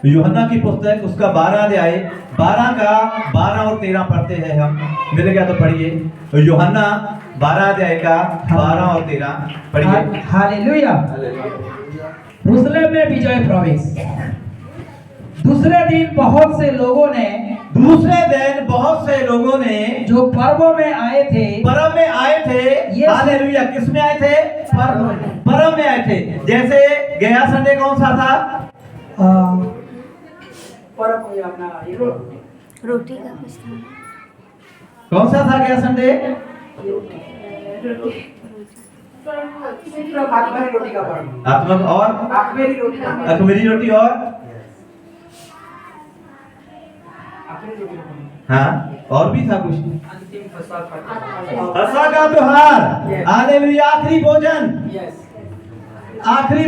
यूहन्ना की पुस्तक उसका 12 अध्याय 12 का 12 और 13 पढ़ते हैं हम। मिल गया तो पढ़िए। यूहन्ना 12 अध्याय का 12 और 13 पढ़िए। हालेलुया। यरूशलेम में विजय प्रवेश। दूसरे दिन बहुत से लोगों ने जो पर्वों में आए थे हालेलुया। किस में आए थे? पर्व में आए थे। जैसे गया संडे कौन सा था? रोटी का कुछ था। कौन सा था गया संडे? आत्मक और अखमीरी रोटी और हाँ, और भी था कुछ। फसह का त्योहार। हालेलुया। आखिरी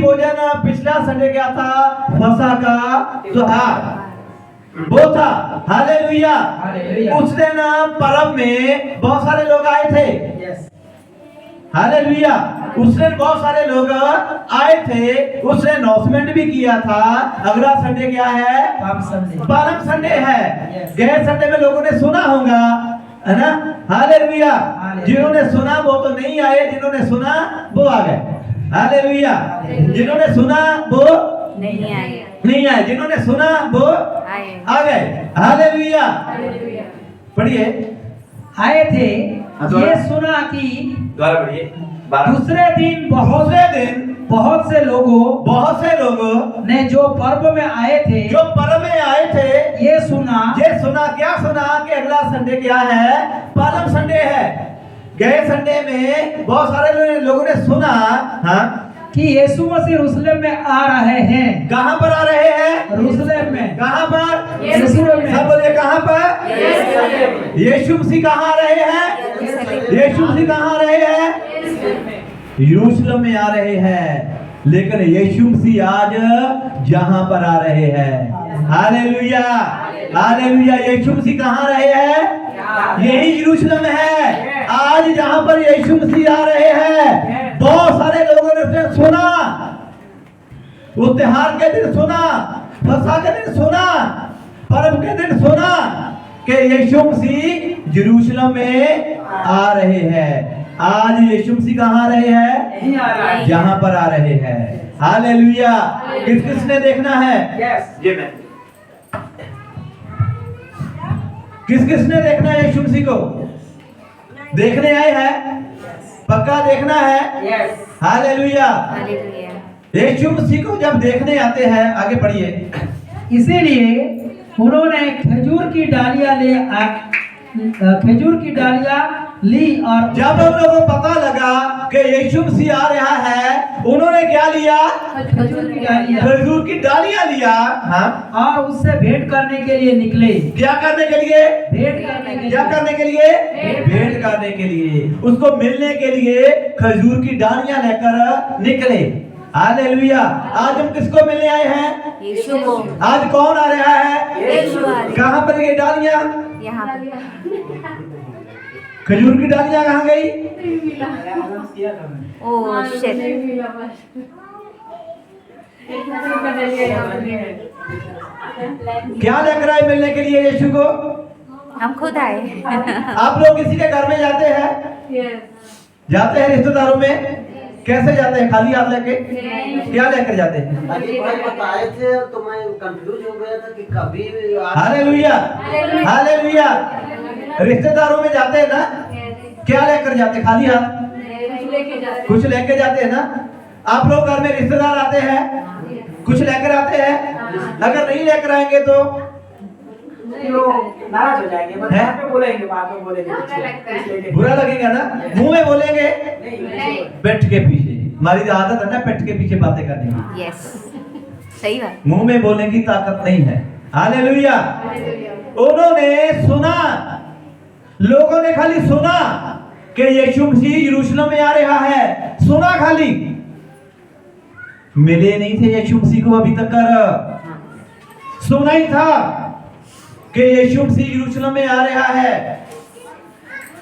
भोजन पिछला संडे क्या था? फसह का त्योहार वो था। हालेलुया। उस दिन पर्व में बहुत सारे लोग आए थे। हालेलुया। उस दिन बहुत सारे लोग आए थे। उसने अनाउंसमेंट भी किया था अगला संडे क्या है? परम संडे है। गए संडे में लोगों ने सुना होगा, है ना? हालेलुया। जिन्होंने सुना वो तो नहीं आए, जिन्होंने सुना वो आ गए। हालेलुया। जिन्होंने सुना वो नहीं आए, जिन्होंने सुना वो आ गए। हालेलुया। पढ़िए। आए थे। ये सुना कि द्वारा पढ़िए। दूसरे दिन बहुत से लोगों ने जो पर्व में आए थे ये सुना क्या सुना कि अगला संडे क्या है? परम संडे है। गए संडे में बहुत सारे लोगों ने सुना, हाँ, कि यीशु मसीह यरूशलेम में आ रहे हैं। कहाँ पर आ रहे हैं? यरूशलेम में। कहाँ पर? यरूशलेम में। सब बोलिए कहाँ पर? यीशु मसीह कहाँ आ रहे हैं? यीशु मसीह कहाँ आ रहे हैं? यरूशलेम में आ रहे हैं। लेकिन यीशु मसीह आज जहां पर आ रहे हैं। हालेलुया। हालेलुया। यीशु मसीह कहाँ आ रहे हैं? यही यरूशलेम है। आज जहां पर यीशु मसीह आ रहे हैं, बहुत सारे लोगों ने उसे सुना, उस त्योहार के दिन सुना, फसह के दिन सुना, पर्व के दिन सुना कि यीशु मसीह यरूशलेम में आ रहे हैं। आज यीशु मसीह कहाँ आ रहे हैं? जहां पर आ रहे हैं। हालेलुया। किसने देखना है? ये मैं। किसने देखना है यीशु मसीह को? देखने आए हैं? पक्का देखना है? हालेलुया। यीशु मसीह को जब देखने आते हैं, आगे पढ़िए। इसीलिए उन्होंने खजूर की डालियां ली और जब उन लोगों को पता लगा कि यीशु मसीह आ रहा है, उन्होंने क्या लिया? खजूर की डालियां लिया। हाँ। और उससे भेंट करने के लिए निकले। क्या करने के लिए? भेंट करने के लिए। क्या करने के लिए? भेंट करने के लिए। उसको मिलने के लिए खजूर की डालियां लेकर निकले। हालेलुया। आज हम किसको मिलने आए हैं? यीशु को। आज कौन आ रहा है? यीशु आ रहा है। कहाँ पर गई डालियां? यहाँ खजूर की डालियां कहाँ गई? Oh shit. क्या लेकर आए मिलने के लिए यीशु को? हम खुद आए। आप लोग किसी के घर में जाते हैं? जाते हैं रिश्तेदारों में? कैसे जाते हैं? खाली हाथ लेके? क्या लेकर जाते हैं? अभी भाई बताए थे तो मैं कंफ्यूज हो गया था कि कभी हालेलुया। हालेलुया। रिश्तेदारों में जाते हैं ना, क्या लेकर जाते? खाली हाथ? कुछ लेके जाते हैं ना। आप लोग घर में रिश्तेदार आते हैं, कुछ लेकर आते हैं। अगर नहीं लेकर आएंगे तो नाराज हो जाएंगे। बाद में बोलेंगे बुरा लगेगा ना। मुंह में बोलेंगे, पेट के पीछे। हमारी आदत है ना पेट के पीछे बातें करने की। यस, सही बात। मुंह में बोलने की ताकत नहीं है। हालेलुया। उन्होंने सुना, लोगों ने खाली सुना कि यीशु मसीह यरूशलेम में आ रहा है। सुना खाली, मिले नहीं थे यीशु मसीह को अभी तक। सुना ही था कि यीशु मसीह यरूशलेम में आ रहा है।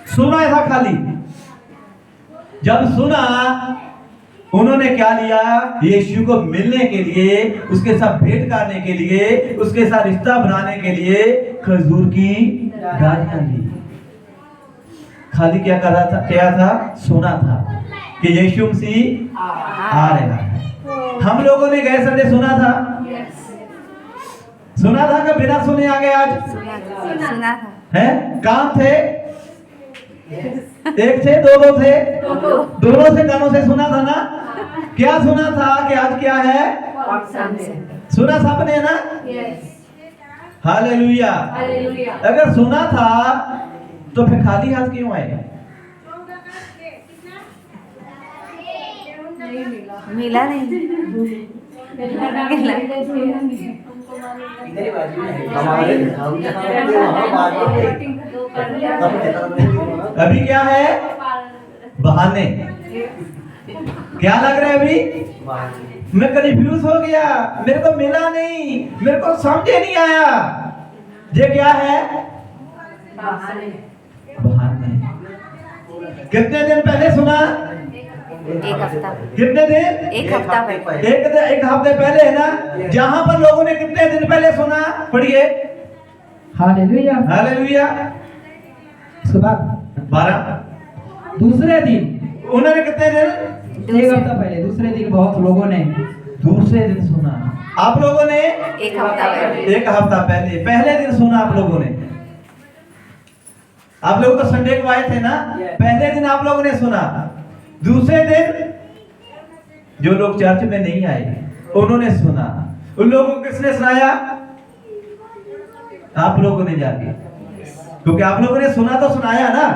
सुना था खाली। जब सुना, उन्होंने क्या लिया? यीशु को मिलने के लिए, उसके साथ भेंट करने के लिए, उसके साथ रिश्ता बनाने के लिए खजूर की डालियां ली। खाली क्या कर रहा था? क्या था? सुना था कि यीशु मसीह आ रहा है। हम लोगों ने गए संडे सुना था, सुना था कि बिना सुने आ गए आज? सुना था। है? काम थे, एक थे, दो थे, दोनों से कानों से सुना था ना? क्या सुना था कि आज क्या है? सुना सबने ना? हालेलुया। अगर सुना था तो फिर खाली हाथ क्यों आए? मिला नहीं। अभी क्या है? बहाने। क्या लग रहा है अभी? मैं कंफ्यूज हो गया, मेरे को मिला नहीं, मेरे को समझ नहीं आया। ये क्या है? बहाने। कितने दिन पहले सुना? एक हफ्ता। कितने दिन? एक हफ्ता पहले। एक हफ्ते पहले है ना? जहां पर लोगों ने कितने दिन पहले सुना? पढ़िए। हालेलुया। हालेलुया। उसके बाद 12 दूसरे दिन, उन्होंने कितने दिन? एक हफ्ता पहले, दूसरे दिन बहुत लोगों ने दूसरे दिन सुना। आप लोगों ने एक हफ्ता पहले। एक हफ्ता पहले, पहले दिन सुना आप लोगों ने। आप लोग तो संडे को आए थे ना? पहले दिन आप लोगों ने सुना। दूसरे दिन जो लोग चर्च में नहीं आए उन्होंने सुना। उन लोगों को किसने सुनाया? आप लोगों ने जाके, क्योंकि आप लोगों ने सुना तो सुनाया ना।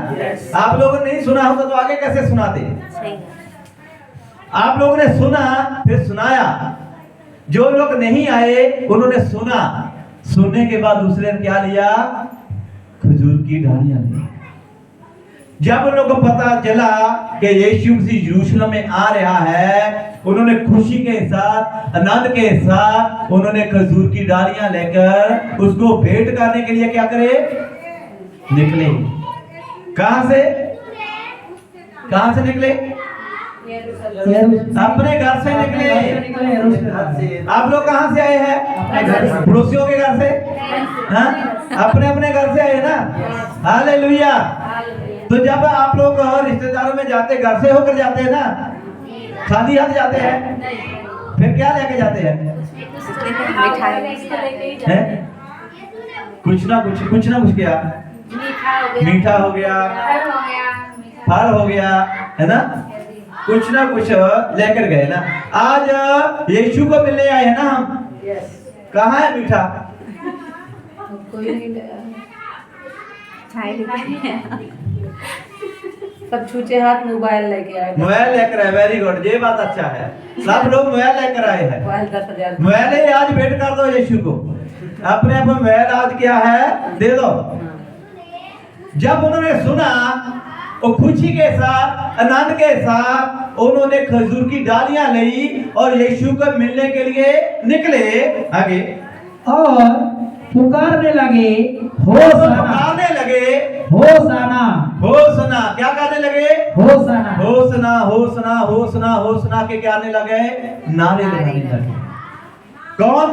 आप लोगों ने नहीं सुना होता तो आगे कैसे सुनाते? सही। आप लोगों ने सुना फिर सुनाया। जो लोग नहीं आए उन्होंने सुना, सुनने के बाद दूसरे ने क्या लिया? खजूर की डालियां ली। जब उन लोगों को पता चला कि यीशु मसीह यरूशलेम में आ रहा है, उन्होंने खुशी के साथ, आनंद के साथ उन्होंने खजूर की डालियां लेकर उसको भेंट करने के लिए क्या करे? निकले। कहां से? कहां से निकले? अपने घर से निकले। आप लोग कहां से आए हैं? पड़ोसियों के घर से? हाँ? अपने अपने घर से आए ना? हालेलुया। तो जब आप लोग रिश्तेदारों में जाते, घर से होकर जाते हैं ना? खाली हाथ जाते हैं? फिर क्या लेके जाते हैं? हैं? कुछ ना कुछ क्या? मीठा हो गया, फल हो गया, है ना? कुछ ना कुछ लेकर गए ना। आज यीशु को मिलने आए हैं ना हम। कहाँ है मीठा? सब छूचे हाथ मोबाइल लेके आए। मोबाइल लेकर आए। वेरी गुड, ये बात अच्छा है। सब लोग मोबाइल लेकर आए हैं। मोबाइल 10,000 मोबाइल ही आज भेंट कर दो यीशु को। अपने आप मोबाइल आज क्या है? दे दो। जब उन्होंने सुना और खुशी के साथ, आनंद के साथ उन्होंने खजूर की डालियां ली और यीशु को मिलने के लिए निकले। आगे और पुकारने लगे, होशाना, पुकारने लगे, होशाना, होसना। क्या कहने लगे? होशाना, होसना, होसना, होसना, होसना के क्या आने लगे? नारे लगाने लगे। कौन?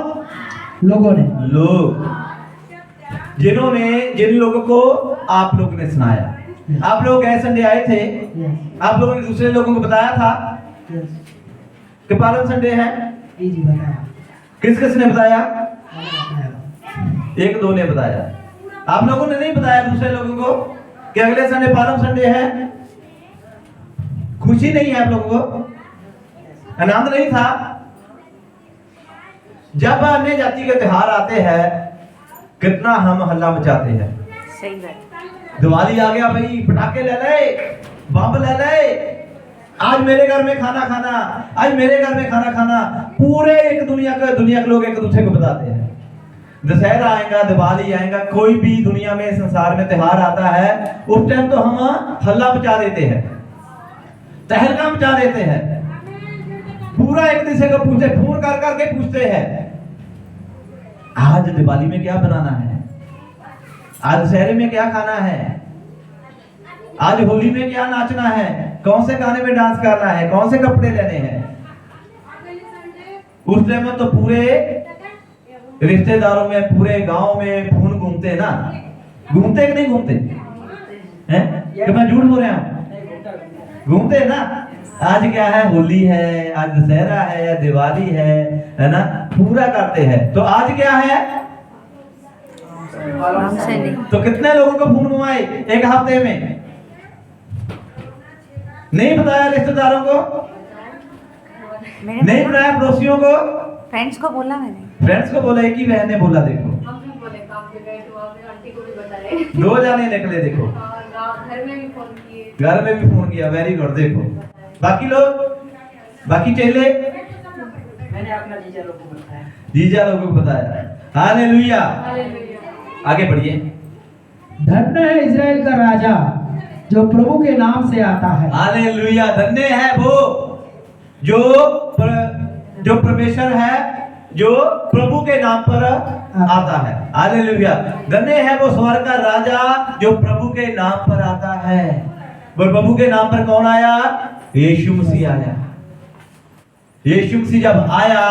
लोगों ने, लोग जिन लोगों को आप लोग ने सुनाया। आप लोग गए संडे आए थे, आप लोगों ने दूसरे लोगों को बताया था कि पालन संडे है। जी बताया। किस किस ने बताया? एक दो ने बताया। आप लोगों ने नहीं बताया दूसरे लोगों को कि अगले संडे पालन संडे है। खुशी नहीं है आप लोगों को? आनंद नहीं था? जब अन्य जाति के त्योहार आते हैं कितना हम हल्ला मचाते हैं। सही बात। दिवाली आ गया भाई, पटाखे ले ले, बम ले ले, आज मेरे घर में खाना खाना, आज मेरे घर में खाना खाना। पूरे एक दुनिया के लोग एक दूसरे को बताते हैं। दशहरा आएगा, दिवाली आएगा, कोई भी दुनिया में संसार में त्योहार आता है, उस टाइम तो हम हल्ला मचा देते हैं, तहलका मचा देते हैं। पूरा एक दूसरे को पूछते, फोन कर करके पूछते हैं आज दिवाली में क्या बनाना है, आज दशहरे में क्या खाना है, आज होली में क्या नाचना है, कौन से गाने में डांस करना है, कौन से कपड़े लेने हैं। उस टाइम में तो पूरे रिश्तेदारों में, पूरे गांव में खून घूमते हैं ना, घूमते कि नहीं घूमते हैं? कि मैं झूठ बोल रहा हूं? घूमते हैं ना। आज क्या है, होली है, आज दशहरा है, दिवाली है ना, पूरा करते हैं। तो आज क्या है, हमसे नहीं। तो कितने लोगों को खून घुमाए एक हफ्ते में? नहीं बताया रिश्तेदारों को, नहीं बताया पड़ोसियों को, फ्रेंड्स को बोला मैंने। फ्रेंड्स को बोला, एक ही बहन ने बोला। देखो हम भी बोले काम पे गए तो वहाँ पे आंटी को भी बताए। दो जाने निकले। देखो और घर में भी फोन किए। घर में भी फोन किया, वेरी गुड। देखो बाकी लोग, बाकी चेले, मैंने अपना जीजा लोग को बताया। जीजा लोगों को बताया। हालेलुया। हालेलुया। आगे बढ़िए। धन्य है इजराइल का राजा जो प्रभु के नाम से आता है। हालेलुया। धन्य है वो जो परमेश्वर है, जो प्रभु के नाम पर आता है। हालेलुया। धन्य है वो स्वर्ग का राजा जो प्रभु के नाम पर आता है। वो प्रभु के नाम पर कौन आया? यीशु मसीह आया। यीशु मसीह जब आया,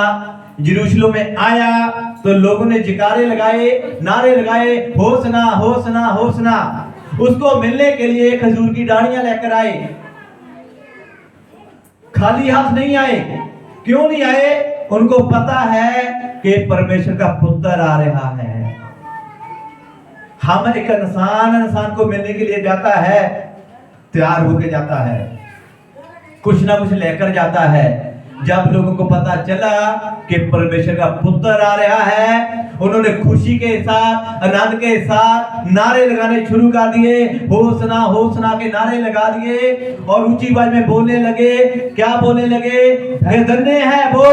यरूशलेम में आया, तो लोगों ने जयकारे लगाए, नारे लगाए, होसना होसना होसना। उसको मिलने के लिए खजूर की डालियां लेकर आए, खाली हाथ नहीं आए। क्यों नहीं आए? उनको पता है कि परमेश्वर का पुत्र आ रहा है। हम एक इंसान को मिलने के लिए जाता है, तैयार होकर जाता है, कुछ ना कुछ लेकर जाता है। जब लोगों को पता चला कि परमेश्वर का पुत्र आ रहा है, उन्होंने खुशी के साथ, आनंद के साथ नारे लगाने शुरू कर दिए। होसना होसना के नारे लगा दिए और ऊंची आवाज में बोलने लगे। क्या बोलने लगे? धन्य है वो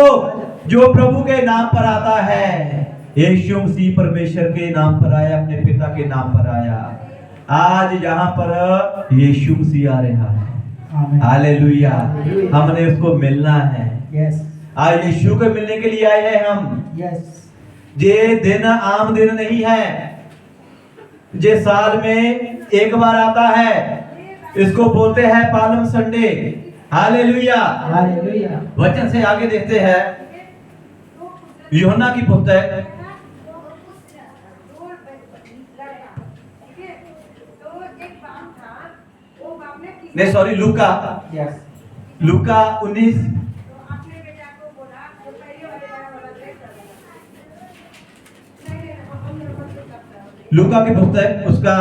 जो प्रभु के नाम पर आता है। यीशु मसीह परमेश्वर के नाम पर आया, अपने पिता के नाम पर आया। आज यहाँ पर यीशु मसीह आ रहा है। हालेलुया। हमने उसको मिलना है। यस, आज यीशु को मिलने के लिए आए हैं हम। यस। ये दिन आम दिन नहीं है, ये साल में एक बार आता है। इसको बोलते हैं पालम संडे। हालेलुया। हालेलुया। वचन से आगे देखते हैं, यूहन्ना की पुस्तक, नहीं सॉरी, लूका, यस। लूका 19, लूका की पुस्तक उसका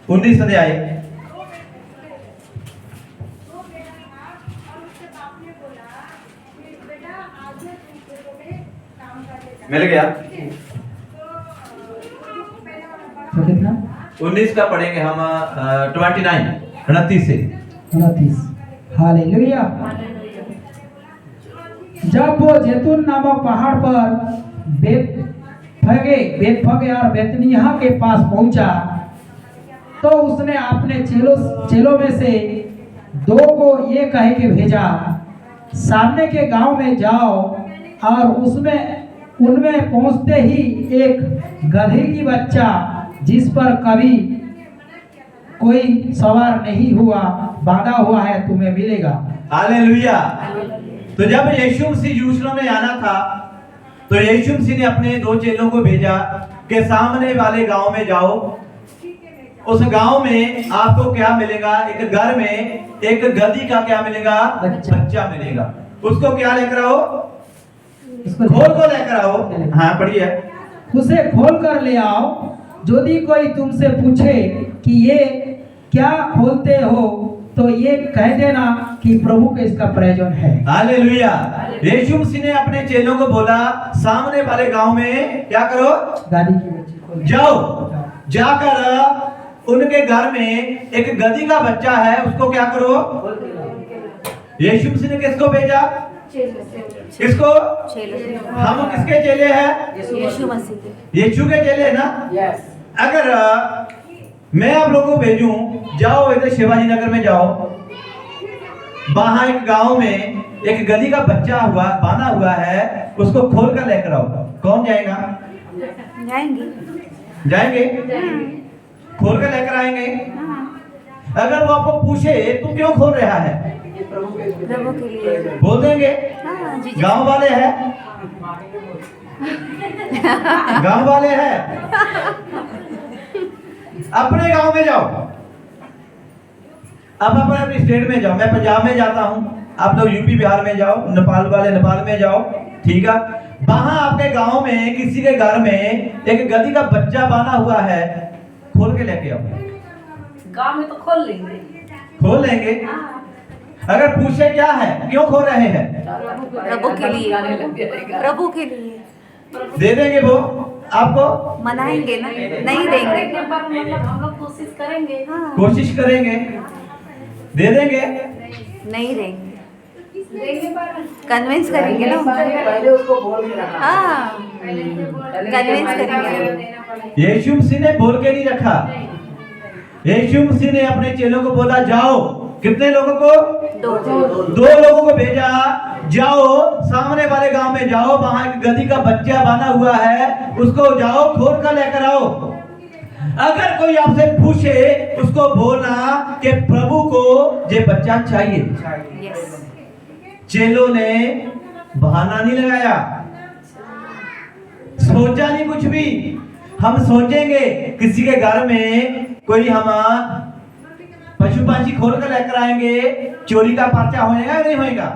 19 अध्याय। मिल गया? तो कितना? 19 का पढ़ेंगे हम, 29 से। 29। हालेलुया। जब वो जैतून नामक पहाड़ पर बेतफगे और बेतनिय्याह के पास पहुंचा, तो उसने अपने चेलों में से 2 को ये कह के भेजा, सामने के गांव में जाओ और उनमें पहुंचते ही एक गधे की बच्चा जिस पर कभी कोई सवार नहीं हुआ, बांधा हुआ है, तुम्हें मिलेगा। हालेलुया। तो जब यीशु मसीह यरूशलेम में आना था, तो यीशु मसीह ने अपने 2 चेलों को भेजा कि सामने वाले गांव में जाओ। उस गांव में आपको क्या मिलेगा? एक घर में एक गधी का क्या मिलेगा? बच्चा मिलेगा। उसको क्या लेकर आओ? खोल को लेकर आओ। हाँ पढ़िए। उसे खोल कर ले आओ। यदि कोई तुमसे पूछे कि ये क्या खोलते हो, तो ये कह देना कि प्रभु के इसका प्रयोजन है। हालेलुया। यीशु मसीह ने अपने चेलों को बोला, सामने वाले गांव में क्या करो? गाड़ी की बच्ची खोल जाओ, जाकर उनके घर में एक गधी का बच्चा है, उसको क्या करो? यीशु मसीह ने किसको भेजा? किसको? हम किसके चेले हैं? यीशु मसीह के। यीशु के चेले ना। यस। अगर मैं आप लोगों को भेजूं, जाओ इधर शिवाजी नगर में जाओ, वहां एक गांव में एक गधी का बच्चा बांधा हुआ है, उसको खोल कर लेकर आओ। कौन जाएगा? जाएंगे? खोल कर लेकर आएंगे। अगर वो आपको पूछे तू क्यों खोल रहा है, प्रभु के लिए। बोल देंगे। हाँ जी जी। गांव वाले हैं, गांव वाले हैं, अपने गांव में जाओ। अब अपने स्टेट में जाओ, मैं पंजाब में जाता हूं, आप लोग यूपी बिहार में जाओ, नेपाल वाले नेपाल में जाओ, ठीक है। वहां आपके गांव में किसी के घर में एक गधी का बच्चा बांधा हुआ है, खोल के लेके आओ। गाँव में तो खोल लेंगे। खोल लेंगे। अगर पूछे क्या है, क्यों खो रहे हैं, प्रभु के लिए, प्रभु के लिए दे देंगे वो आपको। मनाएंगे ना, नहीं देंगे। पर मतलब हम लोग कोशिश करेंगे। हाँ कोशिश करेंगे, दे देंगे। नहीं देंगे, देंगे पर कन्विंस करेंगे ना उनको। पहले उसको बोल के रखा। हाँ कन्विंस करेंगे। देना पड़ेगा। यीशु मसीह ने बोल के नहीं रखा। यीशु मसीह ने अपने चेलों को बोला जाओ, कितने लोगों को, दो लोगों को भेजा, जाओ सामने वाले गांव में जाओ, वहां एक गधी का बच्चा बना हुआ है, उसको जाओ खोल कर लेकर आओ। अगर कोई आपसे पूछे, उसको बोलना कि प्रभु को ये बच्चा चाहिए। यस। चेलों ने बहाना नहीं लगाया, सोचा नहीं कुछ भी। हम सोचेंगे किसी के घर में कोई हम पशु पंछी खोल कर लेकर आएंगे, चोरी का पर्चा होएगा कि नहीं होएगा,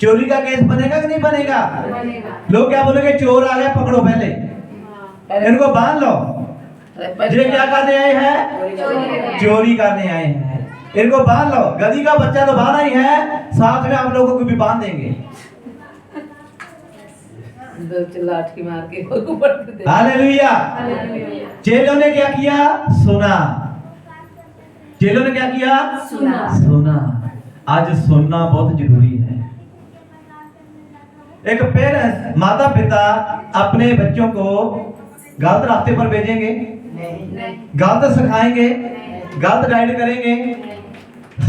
चोरी का केस बनेगा कि नहीं बनेगा। लोग क्या बोलेंगे, चोर आ गए पकड़ो, पहले इनको बांध लो। ये क्या करने आए हैं, चोरी करने आए हैं, इनको बांध लो। गधी का बच्चा तो बांधा ही है, साथ में आप लोगों को भी बांध देंगे। लाठी मार के ऊपर दे। हालेलुया। चेलों ने क्या किया, सुना। चेलों ने क्या किया, सुना। आज सुनना बहुत जरूरी है। एक पेरेंट्स, माता पिता अपने बच्चों को गलत रास्ते पर भेजेंगे, गलत सिखाएंगे, गलत गाइड करेंगे।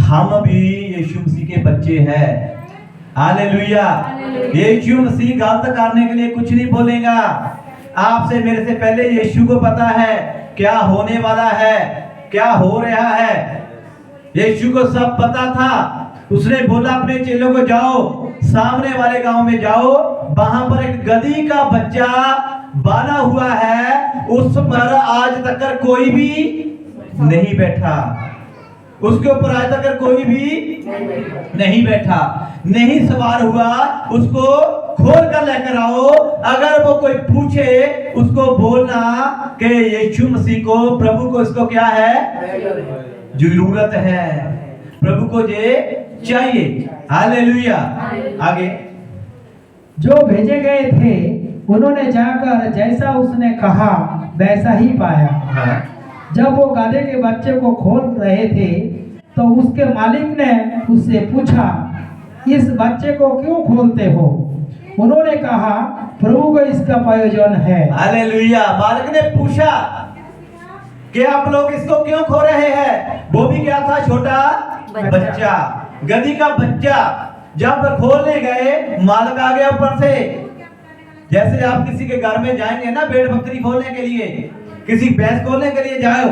हम भी यीशु मसीह के बच्चे हैं। हालेलुया। यीशु मसीह गलत करने के लिए कुछ नहीं बोलेगा। आपसे मेरे से पहले यीशु को पता है क्या होने वाला है, क्या हो रहा है। यीशु को सब पता था। उसने बोला अपने चेलों को जाओ सामने वाले गांव में जाओ, वहां पर एक गधी का बच्चा बांधा हुआ है, उस पर आज तक कोई भी नहीं बैठा, उसके ऊपर आज तक कोई भी नहीं बैठा, नहीं सवार हुआ। उसको खोल कर लेकर आओ। अगर वो कोई पूछे, उसको बोलना कि यीशु मसीह को, प्रभु को इसको क्या है, जरूरत है, प्रभु को ये चाहिए। हालेलुया। आगे जो भेजे गए थे उन्होंने जाकर जैसा उसने कहा वैसा ही पाया। हाँ। जब वो गधे के बच्चे को खोल रहे थे तो उसके मालिक ने उससे पूछा, इस बच्चे को क्यों खोलते हो? उन्होंने कहा, प्रभु को इसका प्रयोजन है। हालेलुया। मालिक ने पूछा कि आप लोग इसको क्यों खो रहे हैं? वो भी क्या था, छोटा बच्चा, गधी का बच्चा। जब खोलने गए, मालिक आ गया ऊपर से। जैसे आप किसी के घर में जाएंगे ना, भेड़ बकरी खोलने के लिए, किसी भैंस खोलने के लिए जाओ,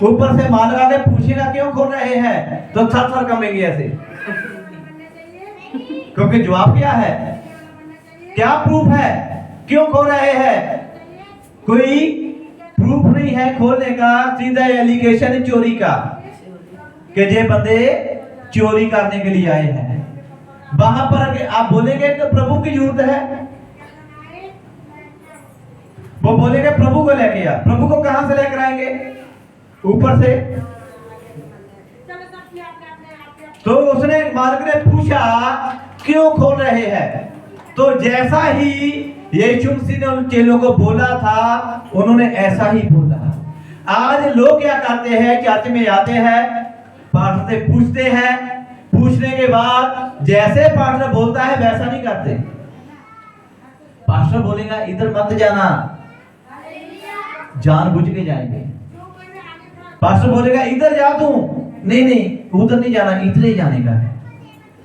ऊपर से मालिक आगे पूछेगा क्यों खोल रहे हैं, तो थर थर कंबेंगे ऐसे, क्योंकि जवाब क्या है, क्या प्रूफ है, क्यों खो रहे हैं? कोई प्रूफ नहीं है खोलने का, सीधा एलिगेशन चोरी का, कि ये बंदे चोरी करने के लिए आए हैं। वहां पर आप बोलेंगे तो प्रभु की जरूरत है, वो बोलेंगे प्रभु को लेके आ। प्रभु को कहां से लेकर आएंगे? ऊपर से। तो उसने, मालिक ने पूछा क्यों खोल रहे हैं? तो जैसा ही यीशु मसीह ने उन चेलों को बोला था, उन्होंने ऐसा ही बोला। आज लोग क्या करते हैं, चर्च में आते हैं, पास्टर से पूछते हैं, पूछने के बाद जैसे पास्टर बोलता है वैसा नहीं करते। पास्टर बोलेगा इधर मत जाना, जानबूझ के जाएंगे। पास्टर बोलेगा इधर जा तू, नहीं नहीं उधर नहीं जाना, इधर ही जाने का है।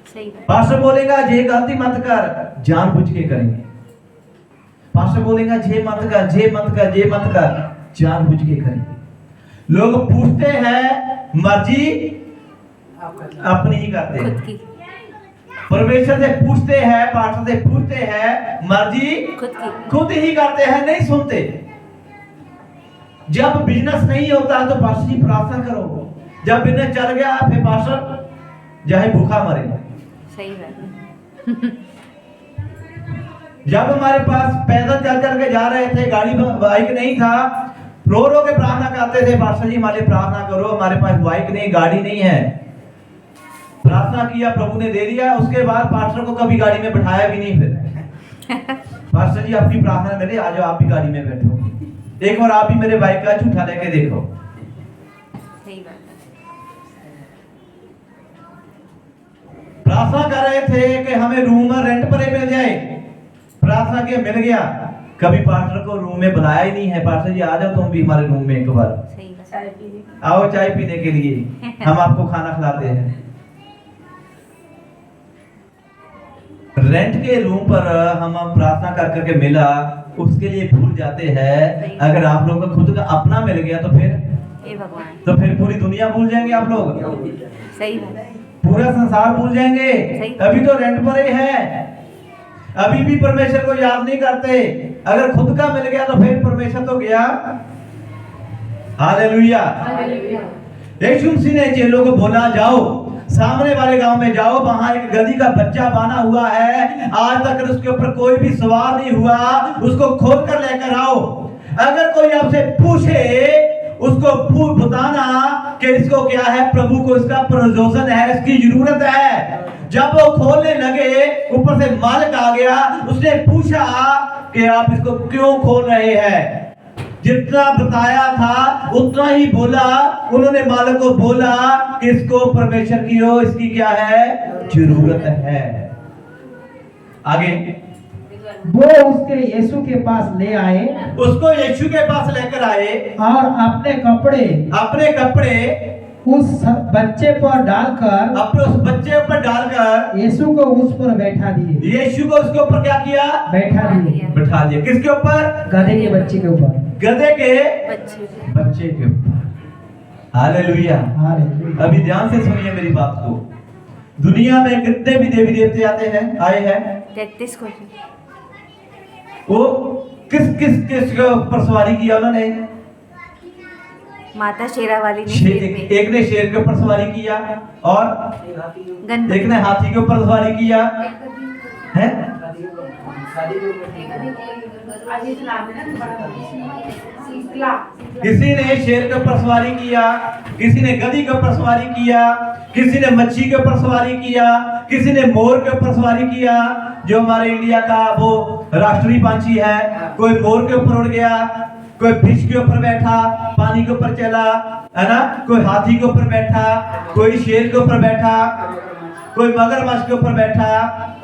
सही बात। पास्टर बोलेगा ये गलती मत कर, जानबूझ के करेंगे। पास्टर बोलेगा ये मत कर, ये मत कर, ये मत कर, जानबूझ के करेंगे। लोग पूछते हैं मर्जी अपनी ही करते खुद हैं। की परमेश्वर से पूछते हैं, पास्टर से पूछते हैं, मर्जी खुद की खुद ही करते हैं, नहीं सुनते। जब बिजनेस नहीं होता है तो पास्टर जी प्रार्थना करो, जब बिजनेस चल गया फिर पास्टर चाहे भूखा मरे। सही बात है। जब हमारे पास पैदल चल चल के जा रहे थे, गाड़ी बाइक नहीं था, रो रो के प्रार्थना करते थे, पास्टर जी हमारे लिए प्रार्थना करो, हमारे पास बाइक नहीं, गाड़ी नहीं है। प्रार्थना किया, प्रभु ने दे दिया। उसके बाद पास्टर को कभी गाड़ी में बैठाया भी नहीं। फिर पास्टर जी आपकी प्रार्थना मिले, आ जाओ आप भी गाड़ी में बैठो, एक बार आप भी मेरे बाइक का झूठा लेके देखो। सही बात है। प्रार्थना कर रहे थे कि हमें रूम रेंट पर ही मिल जाए, प्रार्थना किया, मिल गया। कभी पास्टर को रूम में बुलाया ही नहीं है, पास्टर जी आ जाओ तुम भी हमारे रूम में एक बार, सही बात चाय पीने आओ चाय पीने के लिए, हम आपको खाना खिलाते हैं। रेंट के रूम पर हम प्रार्थना कर करके मिला, उसके लिए भूल जाते हैं। अगर आप लोगों को खुद का अपना मिल गया तो हे भगवान, फिर पूरी दुनिया भूल जाएंगे आप लोग, सही बात है। पूरा संसार भूल जाएंगे। सही। अभी तो रेंट पर ही है, अभी भी परमेश्वर को याद नहीं करते। अगर खुद का मिल गया तो फिर परमेश्वर तो गया। हालेलुया। यीशु मसीह ने चेलों को बोला, जाओ सामने वाले गांव में जाओ, वहां एक गधी का बच्चा बांधा हुआ है, आज तक उसके ऊपर कोई भी सवार नहीं हुआ, उसको खोल कर लेकर आओ। अगर कोई आपसे पूछे उसको बताना कि इसको क्या है, प्रभु को इसका प्रयोजन है, इसकी जरूरत है। जब वो खोलने लगे, ऊपर से मालिक आ गया, उसने पूछा कि आप इसको क्यों खोल रहे हैं। जितना बताया था उतना ही बोला। उन्होंने मालिक को बोला कि इसको परमेश्वर की हो, इसकी क्या है, जरूरत है। आगे वो उसके यीशु के पास ले आए उसको यीशु के पास लेकर आए और अपने कपड़े उस बच्चे पर डालकर अपने उस बच्चे ऊपर डालकर यीशु को उस पर बैठा दिए। यीशु को उसके ऊपर क्या किया, बैठा दिए, बैठा दिया। किसके ऊपर, गधे के बच्चे के ऊपर। गधे के बच्चे बच्चे के ऊपर। हालेलुया। हालेलुया। अभी ध्यान से सुनिए मेरी बात को। दुनिया में कितने भी देवी देवते आते हैं, आए हैं, 33 क्वेश्चन। वो किस के ऊपर सवारी किया उन्होंने? माता शेरा वाली ने शेर पे, एक ने शेर के ऊपर सवारी किया और गंध एक ने हाथी के ऊपर सवारी किया है। किसी ने शेर के ऊपर सवारी किया, किसी ने गधी के ऊपर सवारी किया, किसी ने मच्छी के ऊपर सवारी किया, किसी ने मोर के ऊपर सवारी किया, जो हमारे इंडिया का वो राष्ट्रीय पंछी है। कोई मोर के ऊपर उड़ गया, कोई फिश के ऊपर बैठा, पानी के ऊपर चला, है ना, कोई हाथी के ऊपर बैठा, कोई शेर के ऊपर बैठा, कोई मगरमच्छ के ऊपर बैठा,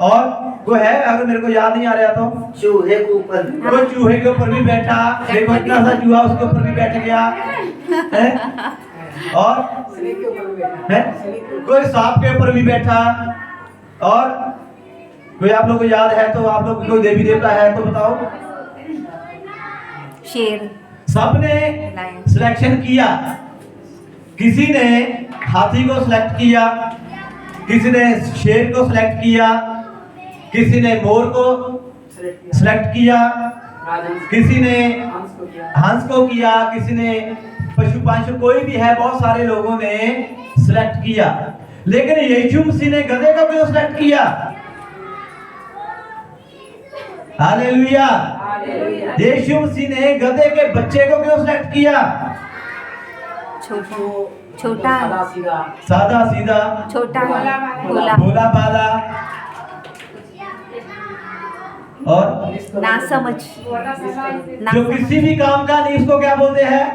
और कोई है, अगर मेरे को याद नहीं आ रहा तो चूहे के ऊपर, कोई चूहे के ऊपर भी बैठा, देखो इतना सा चूहा उसके ऊपर भी बैठ गया है, और है कोई सांप के ऊपर भी बैठा, और कोई आप लोग को याद है तो, आप लोग कोई देवी देवता है तो बताओ। शेर, सबने लायन, सिलेक्शन किया। किसी ने हाथी को सिलेक्ट किया, किसी ने शेर को सिलेक्ट किया, किसी ने मोर को सिलेक्ट किया, किसी ने हंस को किया, किसी ने पशु पंछी, कोई भी है, बहुत सारे लोगों ने सिलेक्ट किया। लेकिन यीशु मसीह ने गधे को क्यों सिलेक्ट किया? हालेलुया। यीशु मसीह ने गधे के बच्चे को क्यों सिलेक्ट किया? छोटा, सादा सीधा, छोटा, भोला, भोला बाला, और ना समझ, जो किसी भी काम का नहीं, इसको क्या बोलते हैं?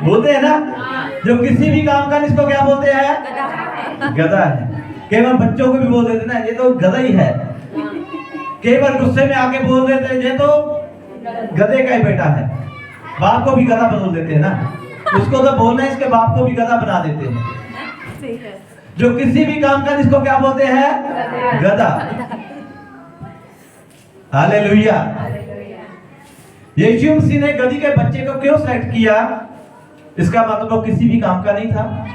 बोलते हैं ना, जो किसी भी काम का नहीं, इसको क्या बोलते हैं? गधा है। कई बार बच्चों को भी बोल देते ना, ये तो गधा ही है। कई बार गुस्से में आके बोल देते हैं, ये तो गधे का ही बेटा है। बाप को भी गधा बदल देते हैं ना, उसको तो बोलना है, इसके बाप को भी गधा बना देते हैं। जो किसी भी काम का, इसको क्या बोलते हैं? गधा। हालेलुया। यीशु मसीह ने गधी के बच्चे को क्यों सेलेक्ट किया? इसका मतलब वो किसी भी काम का नहीं था,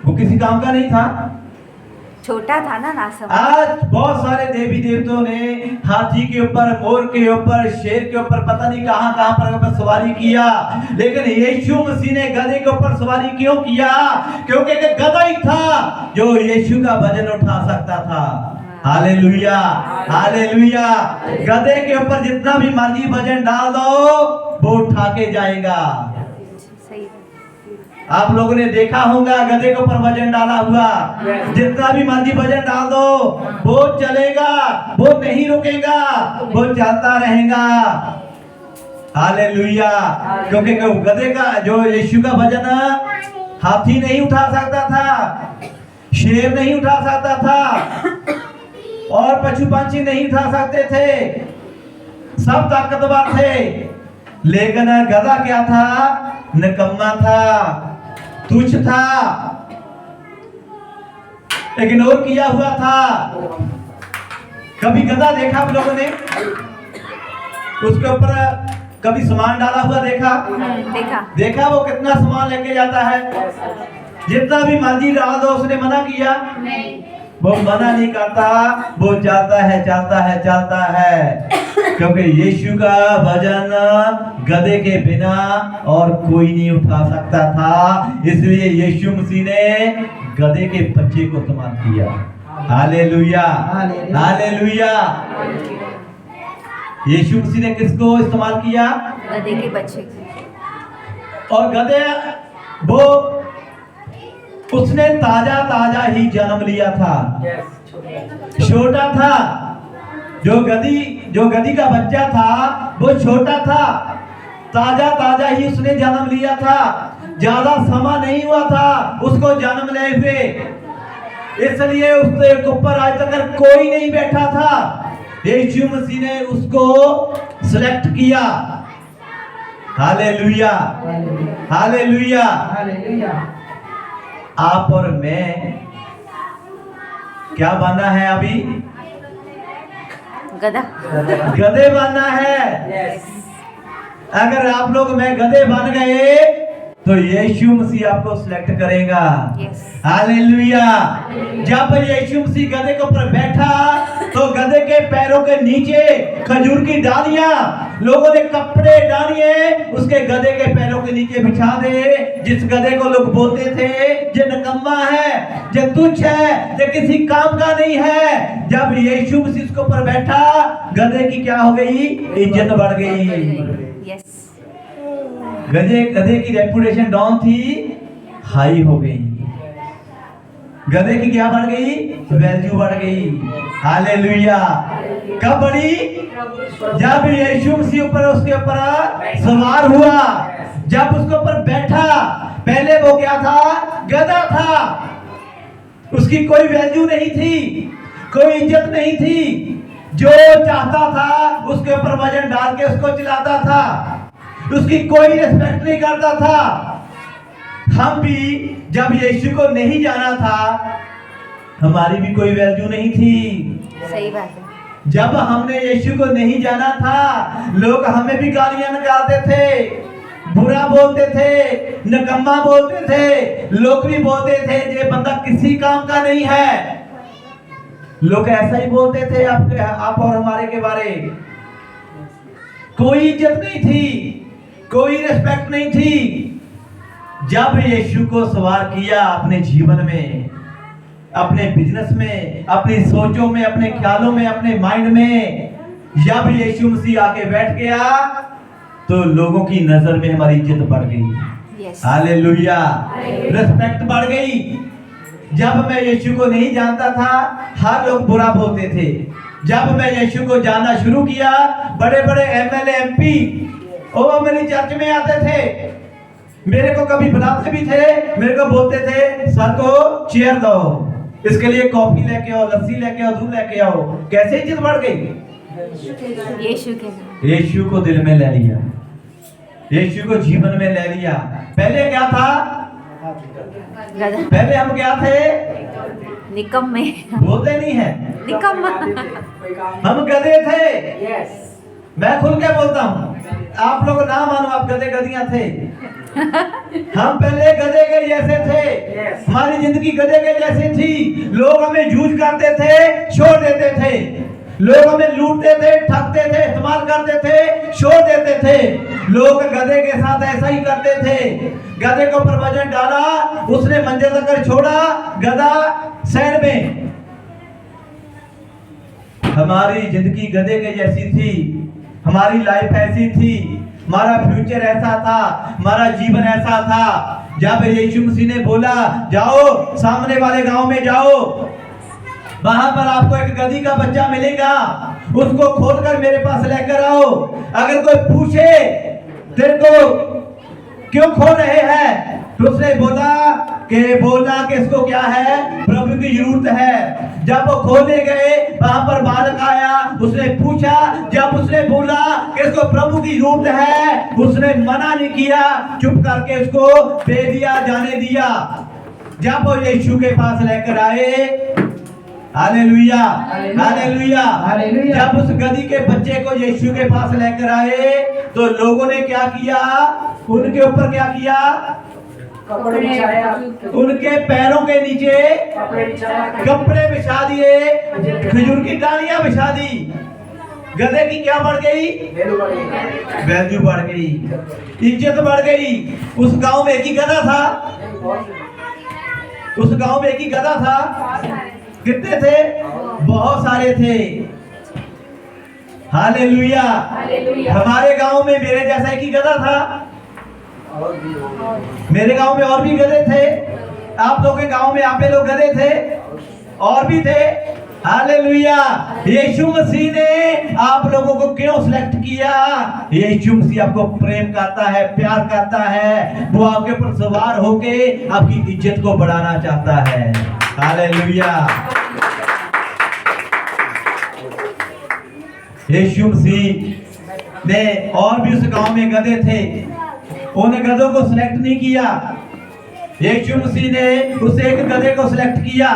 वो किसी काम का नहीं था। छोटा था ना नासम। आज बहुत सारे देवी देवताओं ने हाथी के ऊपर, मोर के ऊपर, शेर के ऊपर, पता नहीं कहां कहां पर सवारी किया, लेकिन यीशु मसीह ने गधे के ऊपर सवारी क्यों किया? क्योंकि एक गधा ही था जो यीशु का वजन उठा सकता था। Hallelujah, hallelujah. गधे के ऊपर जितना भी मर्जी वजन डाल दो वो उठा के जाएगा। सही। आप लोगों ने देखा होगा गधे के ऊपर वजन डाला हुआ, जितना भी मर्जी वजन डाल दो वो चलेगा, वो नहीं रुकेगा, वो चलता रहेगा। हालेलुया। क्योंकि गधे का जो यीशु का वजन हाथी नहीं उठा सकता था, शेर नहीं उठा सकता था, और पशु पंछी नहीं उठा सकते थे, सब ताकतवर थे। लेकिन गधा क्या था? निकम्मा था, तुच्छ था, इग्नोर किया हुआ था। कभी गधा देखा आप लोगों ने? उसके ऊपर कभी सामान डाला हुआ देखा? देखा। देखा वो कितना सामान लेके जाता है? जितना भी मर्जी डाल दो, उसने मना किया? वो मना नहीं करता, वो चलता है, चलता है, चलता है। क्योंकि यीशु का वजन गधे के बिना और कोई नहीं उठा सकता था, इसलिए यीशु मसीह ने गधे के बच्चे को इस्तेमाल किया। Hallelujah, hallelujah. यीशु मसीह ने किसको इस्तेमाल किया? गधे के बच्चे को। और गधे वो उसने ताजा ताजा ही जन्म लिया था, छोटा था। जो गधी का बच्चा था वो छोटा था, ताजा ताजा ही उसने जन्म लिया था, ज्यादा समय नहीं हुआ था उसको जन्म ले हुए, इसलिए उसके ऊपर आज तक कोई नहीं बैठा था। यीशु मसीह ने उसको सिलेक्ट किया। Hallelujah, hallelujah. आप और मैं क्या बनना है? अभी गधा। गधे बनना है। अगर आप लोग मैं गधे बन गए तो यीशु मसीह आपको सिलेक्ट करेगा। हालेलुया। जब यीशु मसीह गधे के ऊपर बैठा तो गधे के पैरों के नीचे खजूर की डालियां, लोगों ने कपड़े डालिए उसके गधे के पैरों के नीचे बिछा दे। जिस गधे को लोग बोलते थे ये निकम्मा है, ये तुच्छ है, ये किसी काम का नहीं है, जब यीशु मसीह उसके ऊपर बैठा गधे की क्या हो गई? इज्जत बढ़ गई। गधे की रेपुटेशन डाउन थी, हाई हो गई। गधे की क्या बढ़ गई? वैल्यू बढ़ गई। हालेलुया। कब बढ़ी? जब यीशु मसीह ऊपर उसके ऊपर सवार हुआ, जब उसके ऊपर बैठा। पहले वो क्या था? गधा था, उसकी कोई वैल्यू नहीं थी, कोई इज्जत नहीं थी। जो चाहता था उसके ऊपर वजन डाल के उसको चिल्लाता था, उसकी कोई रिस्पेक्ट नहीं करता था। हम भी जब यीशु को नहीं जाना था, हमारी भी कोई वैल्यू नहीं थी। सही बात है। जब हमने यीशु को नहीं जाना था, लोग हमें भी गालियां निकालते थे, बुरा बोलते थे, निकम्मा बोलते थे। लोग भी बोलते थे ये बंदा किसी काम का नहीं है। लोग ऐसा ही बोलते थे आप और हमारे के बारे। कोई इज्जत नहीं थी, कोई रिस्पेक्ट नहीं थी। जब यीशु को सवार किया अपने जीवन में, अपने बिजनेस में, अपनी सोचों में, अपने ख्यालों में, अपने माइंड में, जब यीशु मसीह आके बैठ गया तो लोगों की नजर में हमारी इज्जत बढ़ गई। हालेलुया। रिस्पेक्ट बढ़ गई। जब मैं यीशु को नहीं जानता था, हर लोग बुरा बोलते थे। जब मैं यीशु को जानना शुरू किया, बड़े बड़े एमएलए एमपी वो मेरी चर्च में आते थे, मेरे को कभी बुलाते भी थे, मेरे को बोलते थे सर को चेयर दो, इसके लिए कॉफी लेके आओ, लस्सी लेके आओ, दूध लेके आओ। कैसे इज्जत बढ़ गई? यीशु को दिल में ले लिया, यीशु को जीवन में ले लिया। पहले क्या था? पहले हम क्या थे? निकम्मे। बोलते नहीं है, निकम्मा। हम गधे थे। मैं खुल के बोलता हूँ, आप लोग ना मानो आप गधे गधियां थे। हम पहले गधे के जैसे थे, हमारी जिंदगी गधे के जैसी थी। लोग हमें जूझ करते थे, छोड़ देते थे। लोग हमें लूटते थे, ठगते थे, इस्तेमाल करते थे, छोड़ देते थे। लोग गधे के साथ ऐसा ही करते थे। गधे को ऊपर वजन डाला, उसने मंजिल तक छोड़ा, गधा साइड में। हमारी जिंदगी गधे के जैसी थी, हमारी लाइफ ऐसी थी, हमारा फ्यूचर ऐसा था, हमारा जीवन ऐसा था। जब यीशु मसीह ने बोला जाओ सामने वाले गांव में जाओ, वहां पर आपको एक गधी का बच्चा मिलेगा, उसको खोलकर मेरे पास लेकर आओ। अगर कोई पूछे तेरे को क्यों खो रहे हैं, तो उसने बोला कि इसको क्या है, प्रभु की जरूरत है। जब वो खोले गए, वहां पर बालक आया, उसने पूछा, जब उसने बोला कि इसको प्रभु की जरूरत है, उसने मना नहीं किया, चुप करके उसको दे दिया, जाने दिया। जब वो यीशु के पास लेकर आए, हालेलुया, हालेलुया, हालेलुया। जब उस गधी के बच्चे को यीशु के पास लेकर आए, तो लोगों ने क्या किया, उनके ऊपर क्या किया, कपड़े बिछाया, उनके पैरों के नीचे कपड़े बिछा दिए, खजूर की डालियां बिछा दी। गधे की क्या बढ़ गई, वैल्यू बढ़ गई, इज्जत बढ़ गई। उस गांव में एक ही गधा था, उस गांव में एक ही गधा था। कितने थे, बहुत सारे थे। हालेलुया। हमारे गांव में मेरे जैसा एक ही गधा था, मेरे गांव में और भी गधे थे। आप लोगों के गांव में आप लोग गधे थे, और भी थे। हालेलुया। यीशु मसीह ने आप लोगों को क्यों सिलेक्ट किया? यीशु मसीह आपको प्रेम करता है, प्यार करता है। वो आपके ऊपर सवार होके आपकी इज्जत को बढ़ाना चाहता है। हालेलुया। यीशु मसीह ने, और भी उस गांव में गधे थे, उन गधों को सिलेक्ट नहीं किया। यीशु मसीह ने उस एक गधे को सिलेक्ट किया,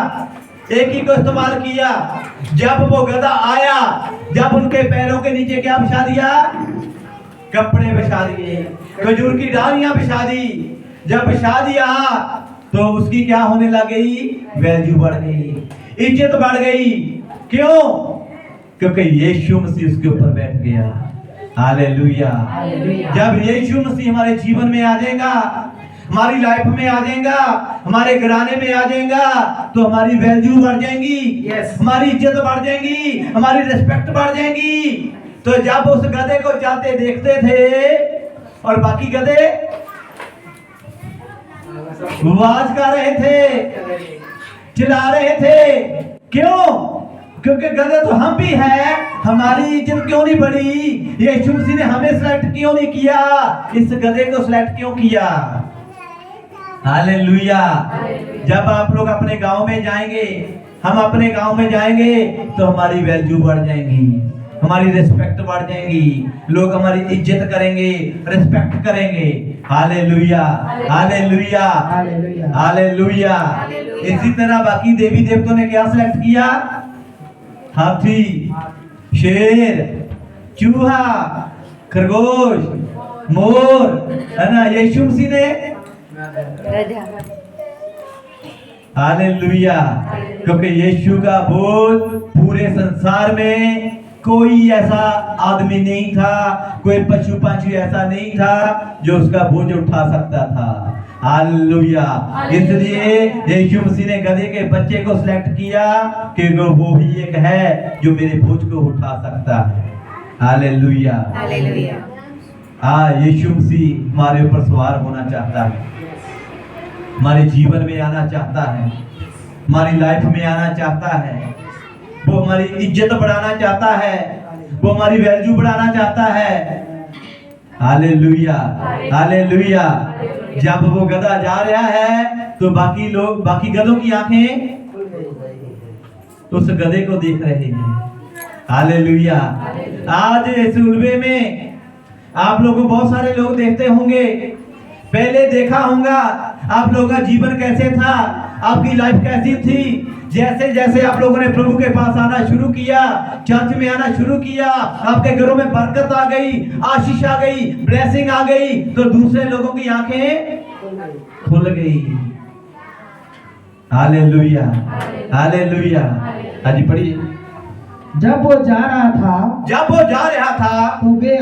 एक ही को इस्तेमाल किया। जब वो गधा आया, जब उनके पैरों के नीचे क्या बिछा दिया, कपड़े बिछा दिए, खजूर की डालियां बिछा दी। जब बिछा दिया तो उसकी क्या होने लग गई, वैल्यू बढ़ गई, इज्जत बढ़ गई। क्यों? क्योंकि यीशु मसीह उसके ऊपर बैठ गया। हालेलुया। जब यीशु मसीह हमारे जीवन में आ जाएगा, हमारी लाइफ में आ जाएगा, हमारे घराने में आ जाएगा, तो हमारी वैल्यू बढ़ जाएंगी, हमारी इज्जत बढ़ जाएगी, हमारी रिस्पेक्ट बढ़ जाएगी। तो जब उस गधे को जाते देखते थे, और बाकी गधे आवाज कर रहे थे, चिल्ला रहे थे। क्यों? क्योंकि गधे तो हम भी हैं। हमारी इज्जत क्यों नहीं बढ़ी? यीशु मसीह ने हमें सिलेक्ट क्यों नहीं किया? इस गधे को सिलेक्ट क्यों किया? हालेलुया। जब आप लोग अपने गांव में जाएंगे, हम अपने गांव में जाएंगे, तो हमारी वैल्यू बढ़ जाएंगी, हमारी रिस्पेक्ट बढ़ जाएंगी, लोग हमारी इज्जत करेंगे, रिस्पेक्ट करेंगे। Hallelujah, hallelujah, hallelujah. इसी तरह बाकी देवी देवताओं ने क्या सिलेक्ट किया? हाथी, शेर, चूहा, खरगोश, मोर, है ना। यीशु मसीह ने हालेलुया। क्योंकि यीशु का बोझ पूरे संसार में कोई ऐसा आदमी नहीं था, कोई पशु पंछी ऐसा नहीं था जो उसका बोझ उठा सकता था। हालेलुया। इसलिए यीशु मसीह ने गधे के बच्चे को सिलेक्ट किया, क्योंकि वो ही एक है जो मेरे बोझ को उठा सकता है। Hallelujah, hallelujah. यीशु मसीह हमारे ऊपर सवार होना चाहता है, हमारे जीवन में आना चाहता है, हमारी लाइफ में आना चाहता है। वो हमारी इज्जत बढ़ाना चाहता है, वो हमारी वैल्यू बढ़ाना चाहता है। Hallelujah, hallelujah. जब वो गधा जा रहा है, तो बाकी लोग, बाकी गधों की आंखें उस गधे को देख रहे हैं। हालेलुया। आज इस उल्वे में आप लोगों को बहुत सारे लोग देखते होंगे, पहले देखा होगा आप लोगों का जीवन कैसे था, आपकी लाइफ कैसी थी। जैसे जैसे आप लोगों ने प्रभु के पास आना शुरू किया, चर्च में आना शुरू किया, आपके घरों में बरकत आ गई, आशीष आ गई, ब्लेसिंग आ गई, तो दूसरे लोगों की आंखें खुल गई। Hallelujah, hallelujah. आज पढ़िए। जब वो जा रहा था जब वो जा रहा था तो वे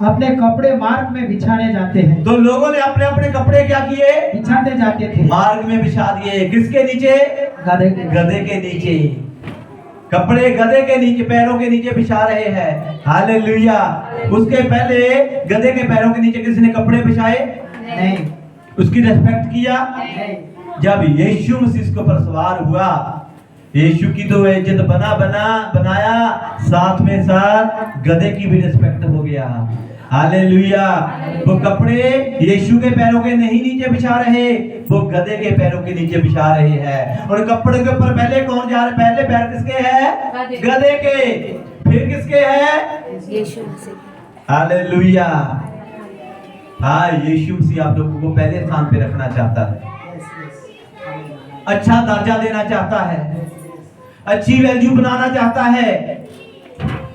अपने कपड़े मार्ग में बिछाने जाते हैं। तो लोगों ने अपने अपने कपड़े क्या किए? बिछाते जाते थे, मार्ग में बिछा दिए। किसके नीचे? गधे के। गधे के नीचे। कपड़े गधे के नीचे, पैरों के नीचे बिछा रहे हैं। हालेलुया। उसके पहले गधे के पैरों के नीचे किसी ने कपड़े बिछाए? नहीं। उसकी रेस्पेक्ट किया? नहीं। जब यीशु मसीह इसके ऊपर सवार हुआ, यीशु की तो इज्जत बनाया, साथ में साथ गधे की भी रिस्पेक्ट हो गया। हालेलुया। वो कपड़े यीशु के पैरों के नहीं नीचे बिछा रहे, वो गधे के पैरों के नीचे बिछा रहे हैं। और कपड़े के ऊपर पहले कौन जा रहे? पहले पैर किसके हैं? गधे के। फिर किसके हैं? यीशु मसीह। हालेलुया। हाँ, यीशु मसीह आप लोगों को पहले स्थान पे रखना चाहता है, अच्छा दर्जा देना चाहता है, अच्छी वैल्यू बनाना चाहता है।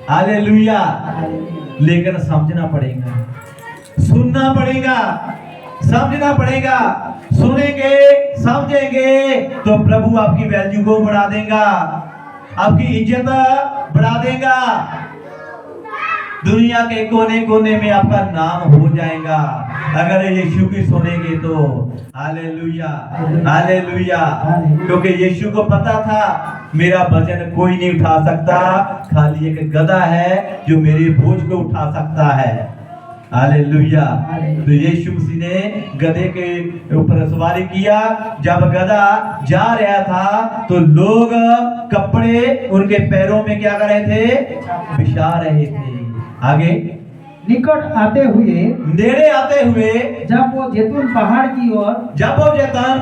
हालेलुया। लेकिन समझना पड़ेगा, सुनना पड़ेगा, समझना पड़ेगा। सुनेंगे, समझेंगे तो प्रभु आपकी वैल्यू को बढ़ा देगा, आपकी इज्जत बढ़ा देगा। दुनिया के कोने कोने में आपका नाम हो जाएगा अगर यीशु की सुनेंगे तो। Hallelujah, hallelujah. क्योंकि यीशु को पता था मेरा वजन कोई नहीं उठा सकता, खाली एक गधा है जो मेरी बोझ को उठा सकता है। हालेलुया। तो यीशु मसीह ने गधे के ऊपर सवारी किया। जब गधा जा रहा था तो लोग कपड़े उनके पैरों में क्या कर रहे थे? बिछा रहे थे। आगे। निकट आते हुए, नेड़े आते हुए, जब वो जैतून पहाड़ की ओर ढलान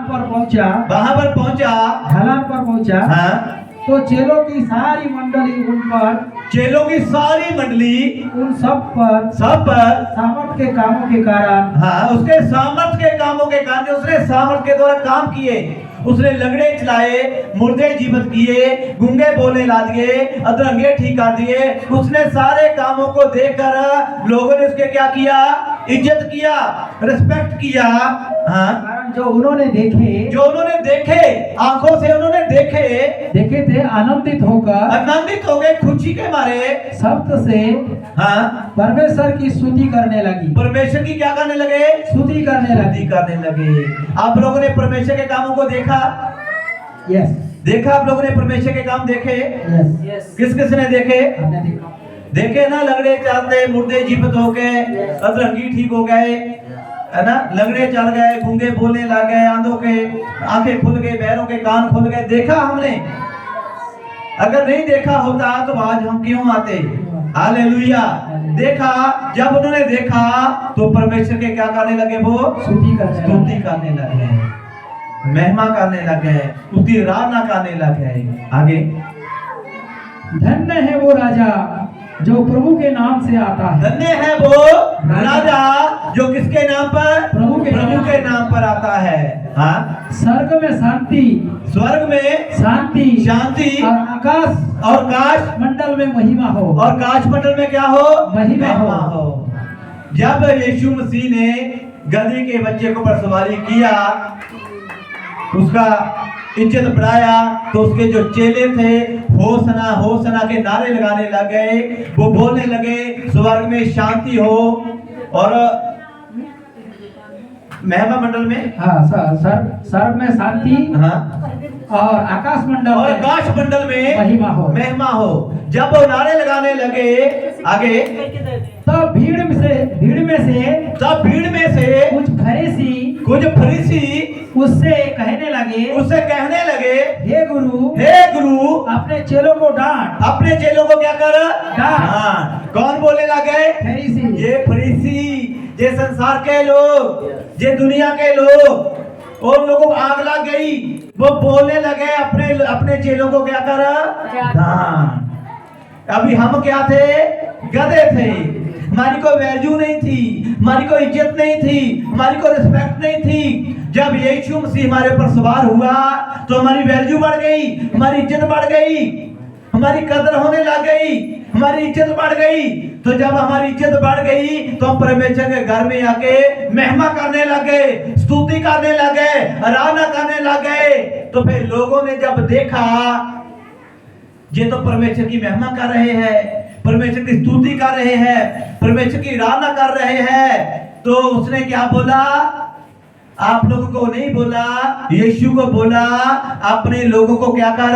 पर पहुंचा, वहां पर पहुंचा, ढलान पर पहुंचा, हाँ, तो चेलों की सारी मंडली उन पर, चेलों की सारी मंडली उन सब पर सामर्थ के कामों के कारण, हाँ, उसके सामर्थ के कामों के कारण, उसने सामर्थ के द्वारा काम किए। उसने लगड़े चलाए, मुर्दे जीवित किए, गूंगे बोलने ला दिए, अधरंगे ठीक कर दिए। उसने सारे कामों को देखकर लोगों ने उसके क्या किया? इज्जत किया, रिस्पेक्ट किया। हाँ, कारण जो उन्होंने देखे, आंखों से उन्होंने देखे थे, आनंदित हो गए खुशी के मारे, शब्द से हाँ, परमेश्वर की स्तुति करने लगी। परमेश्वर की क्या करने लगे? स्तुति करने लगे। आप लोगों ने परमेश्वर के कामों को देखा? यस। देखा? आप लोगों ने परमेश्वर के काम देखे? यस। किस किस ने देखे? हमने देखा। देखे ना, लगड़े चलते, मुर्दे जीवित हो गए, अधरंगी ठीक हो गए, है ना, लगड़े चल गए, गूंगे बोलने लग गए, आंधों के आंखें खुल गए, बैरों के कान खुल गए। देखा हमने? अगर नहीं देखा होता तो आज हम क्यों आते? हालेलुया। देखा, जब उन्होंने देखा तो परमेश्वर के क्या करने लगे? वो स्तुति करने लगे, महिमा करने लगे, उसकी आराधना करने लगे। आगे। धन्य है वो राजा जो प्रभु के नाम से आता है। धन्य है वो राजा जो किसके नाम पर? प्रभु के नाम पर आता है। हाँ, स्वर्ग में शांति और आकाश मंडल में महिमा हो। और काश मंडल में क्या हो? महिमा हो। जब यीशु मसीह ने गधे के बच्चे को पर सवारी किया, उसका इज्जत बढ़ाया, तो उसके जो चेले थे होसना होसना के नारे लगाने लग गए। वो बोलने लगे स्वर्ग में शांति हो और महिमा मंडल में, हाँ, स्वर्ग में शांति, हाँ, और आकाश मंडल में महिमा हो। जब वो नारे लगाने लगे, आगे, तब भीड़ में से कुछ फरीसी उससे कहने लगे, हे गुरु, अपने चेलों को क्या कर? डांट। कौन बोलने लगे? फरीसी। ये फरीसी, ये संसार के लोग, ये दुनिया के लोग, और लोगों को आग लग गई। वो बोलने लगे अपने चेलों को क्या कर? डांट। अभी हम क्या थे? गधे थे। हमारी कोई वैल्यू नहीं थी, हमारी कोई इज्जत नहीं थी, हमारी कोई रिस्पेक्ट नहीं थी। जब यीशु मसीह हमारे ऊपर सवार हुआ तो हमारी वैल्यू बढ़ गई, हमारी इज्जत बढ़ गई, हमारी कदर होने लग गई, हमारी इज्जत बढ़ गई। तो जब हमारी इज्जत बढ़ गई तो हम परमेश्वर के घर में आके महिमा करने लगे, स्तुति करने लगे, आराधना करने लगे। तो फिर लोगों ने जब देखा ये तो परमेश्वर की महिमा कर रहे हैं, परमेश्वर की स्तुति कर रहे हैं, परमेश्वर की आराधना कर रहे हैं, तो उसने क्या बोला? आप लोगों को नहीं बोला, यीशु को बोला, अपने लोगों को क्या कर?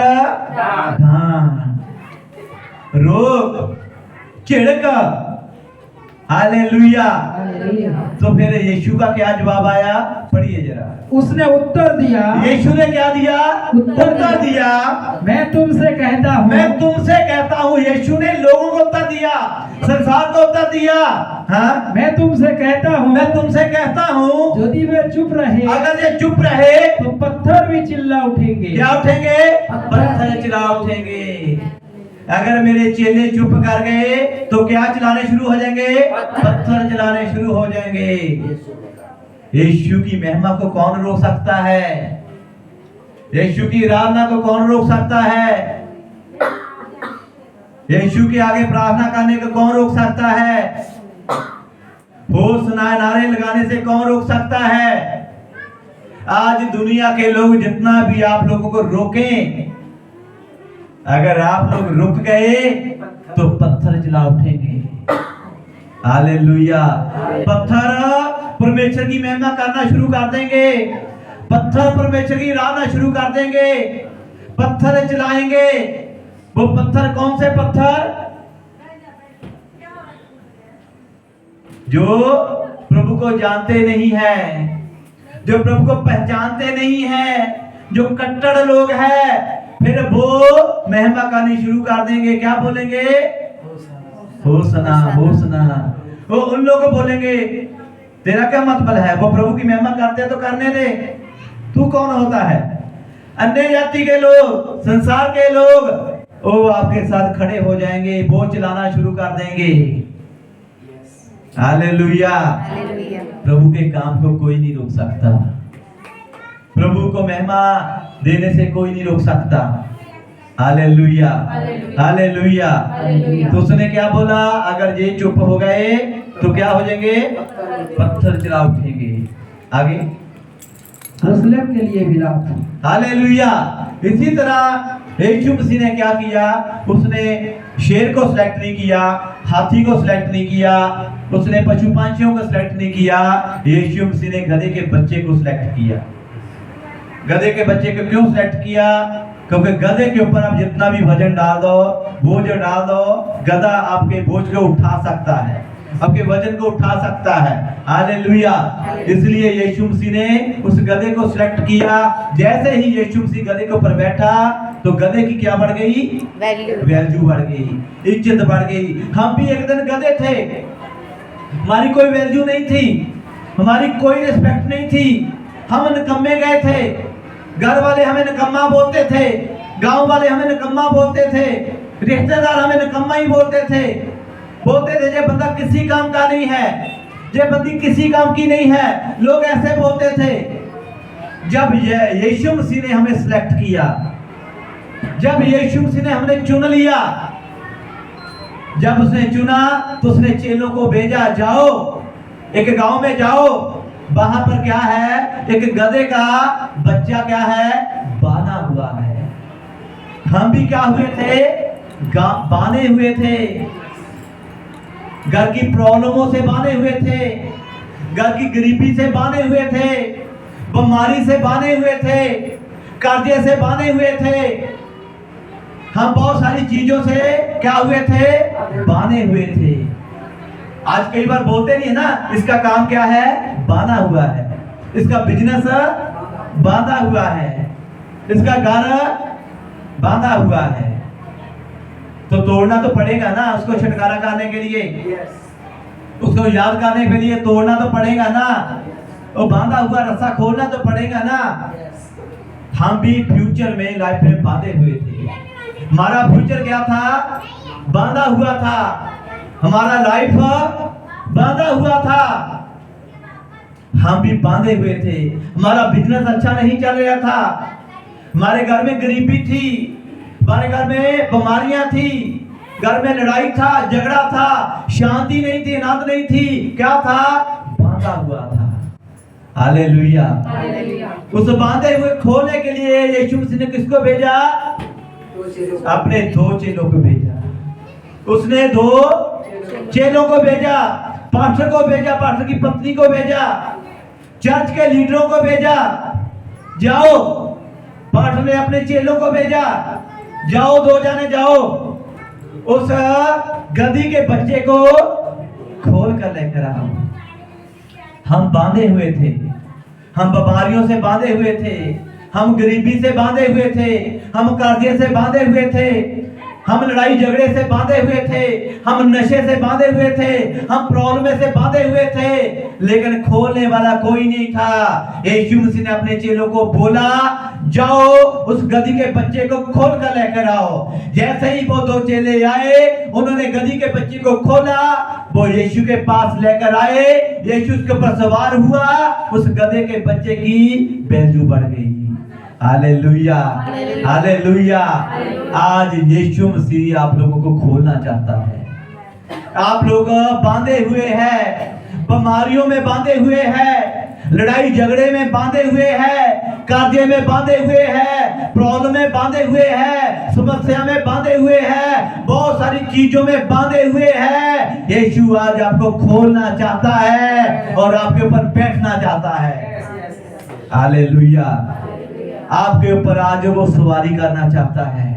रोक, चिढ़क। हालेलुया। तो फिर यीशु का क्या जवाब आया? पढ़िए जरा। उसने उत्तर दिया, यीशु ने क्या दिया? उत्तर दिया, मैं तुमसे कहता हूँ, मैं तुमसे कहता हूँ। यीशु ने लोगों को उत्तर दिया, संसार को उत्तर दिया। हाँ, मैं तुमसे कहता हूँ, मैं तुमसे कहता हूँ, यदि वे चुप रहे, अगर ये चुप रहे तो पत्थर भी चिल्ला उठेंगे। क्या उठेंगे? पत्थर चिल्ला उठेंगे। अगर मेरे चेले चुप कर गए तो क्या चलाने शुरू हो जाएंगे? पत्थर चलाने शुरू हो जाएंगे। यीशु की महिमा को कौन रोक सकता है? यीशु की आराधना को कौन रोक सकता है? यीशु के आगे प्रार्थना करने को कौन रोक सकता है? होश नारे लगाने से कौन रोक सकता है? आज दुनिया के लोग जितना भी आप लोगों को रोकें, अगर आप लोग रुक गए तो पत्थर चला उठेंगे। हालेलुया। पत्थर परमेश्वर की महिमा करना शुरू कर देंगे, पत्थर परमेश्वर की आराधना शुरू कर देंगे, पत्थर चलाएंगे। वो पत्थर कौन से पत्थर? जो प्रभु को जानते नहीं है, जो प्रभु को पहचानते नहीं है, जो कट्टर लोग हैं, फिर वो महिमा करनी शुरू कर देंगे। क्या बोलेंगे? होसना होसना। वो उन लोगों को बोलेंगे, तेरा क्या मतलब है? वो प्रभु की महिमा करते तो करने दे, तू कौन होता है? अन्य जाति के लोग, संसार के लोग, वो आपके साथ खड़े हो जाएंगे, वो चलाना शुरू कर देंगे। हालेलुया। प्रभु के काम को कोई नहीं रोक सकता, प्रभु को महिमा देने से कोई नहीं रोक सकता। Hallelujah, hallelujah. तो उसने क्या बोला? अगर ये चुप हो गए तो क्या हो जाएंगे? पत्थर चला उठेंगे। आगे मुस्लिम के लिए विलाप। हालेलुया। इसी तरह यीशु मसीह ने क्या किया? उसने शेर को सिलेक्ट नहीं किया, हाथी को सिलेक्ट नहीं किया, उसने पशु पंछियों को सिलेक्ट नहीं किया। यीशु मसीह ने गधे के बच्चे को सिलेक्ट किया। गधे के बच्चे को क्यों सिलेक्ट किया? क्योंकि गधे के ऊपर आप जितना भी वजन डाल दो, बोझ डाल दो, गधा आपके बोझ को उठा सकता है, आपके वजन को उठा सकता है। हालेलुया। इसलिए यीशु मसीह ने उस गधे को सिलेक्ट किया। जैसे ही यीशु मसीह गधे के ऊपर बैठा तो गधे की क्या बढ़ गई? वैल्यू बढ़ गई, इज्जत बढ़ गई। हम भी एक दिन गधे थे, हमारी कोई वैल्यू नहीं थी, हमारी कोई रिस्पेक्ट नहीं थी, हम निकम्मे गए थे, घर वाले हमें निकम्मा बोलते थे, गांव वाले हमें निकम्मा बोलते थे, रिश्तेदार हमें निकम्मा ही बोलते थे ये बंदा किसी काम का नहीं है, ये बंदी किसी काम की नहीं है, लोग ऐसे बोलते थे। जब यीशु मसीह ने हमें सिलेक्ट किया, जब यीशु मसीह ने हमें चुन लिया, जब उसने चुना तो उसने चेलों को भेजा, जाओ एक गांव में जाओ, वहां पर क्या है? एक गधे का बच्चा क्या है? बाना हुआ है। हम भी क्या हुए थे? बाने हुए थे, घर की प्रॉब्लमों से बाने हुए थे, घर की गरीबी से बाने हुए थे, बीमारी से बाने हुए थे, कर्जे से बाने हुए थे, हम बहुत सारी चीजों से क्या हुए थे? बाने हुए थे। आज कई बार बोलते नहीं है ना, इसका काम क्या है? बांधा हुआ है, इसका बिजनेस बांधा हुआ है, इसका घर बांधा हुआ है। तो तोड़ना तो पड़ेगा ना, उसको छुटकारा करने के लिए, उसको याद करने के लिए तोड़ना तो पड़ेगा ना, वो बांधा हुआ रस्सा खोलना तो पड़ेगा ना। हम भी फ्यूचर में लाइफ में बांधे हुए थे, हमारा फ्यूचर क्या था? बांधा हुआ था, हमारा लाइफ बांधा हुआ था, हम भी बांधे हुए थे। हमारा बिजनेस अच्छा नहीं चल रहा था, हमारे घर में गरीबी थी, हमारे घर में बीमारियां थी, घर में लड़ाई था, झगड़ा था, शांति नहीं थी, आनंद नहीं थी। क्या था? बांधा हुआ था। हालेलुया। उस बांधे हुए खोलने के लिए यीशु मसीह ने किसको भेजा? अपने 2 चेलों को भेजा। उसने 2 चेलों को भेजा, पास्टर को भेजा, पास्टर की पत्नी को भेजा, चर्च के लीडरों को भेजा। जाओ, पास्टर ने अपने चेलों को भेजा, जाओ 2 जाने जाओ, उस गधी के बच्चे को खोल कर लेकर आओ। हम बांधे हुए थे, हम बीमारियों से बांधे हुए थे, हम गरीबी से बांधे हुए थे, हम कर्जे से बांधे हुए थे, हम लड़ाई झगड़े से बांधे हुए थे, हम नशे से बांधे हुए थे, हम प्रॉब्लम से बांधे हुए थे, लेकिन खोलने वाला कोई नहीं था। यीशु मसीह ने अपने चेलों को बोला, जाओ उस गधी के बच्चे को खोल कर लेकर आओ। जैसे ही वो 2 चेले आए, उन्होंने गधी के बच्चे को खोला, वो यीशु के पास लेकर आए, यीशु उसके ऊपर सवार हुआ, उस गधे के बच्चे की वैल्यू बढ़ गई। Hallelujah, hallelujah. आज यीशु मसीह आप लोगों को खोलना चाहता है। आप लोग बांधे हुए हैं, बीमारियों में बांधे हुए हैं, लड़ाई झगड़े में बांधे हुए हैं, कर्जे में बांधे हुए हैं, प्रॉब्लम में बांधे हुए हैं, समस्या में बांधे हुए हैं, बहुत सारी चीजों में बांधे हुए हैं। यीशु आज आपको खोलना चाहता है और आपके ऊपर बैठना चाहता है। हालेलुया। आपके ऊपर आज वो सवारी करना चाहता है।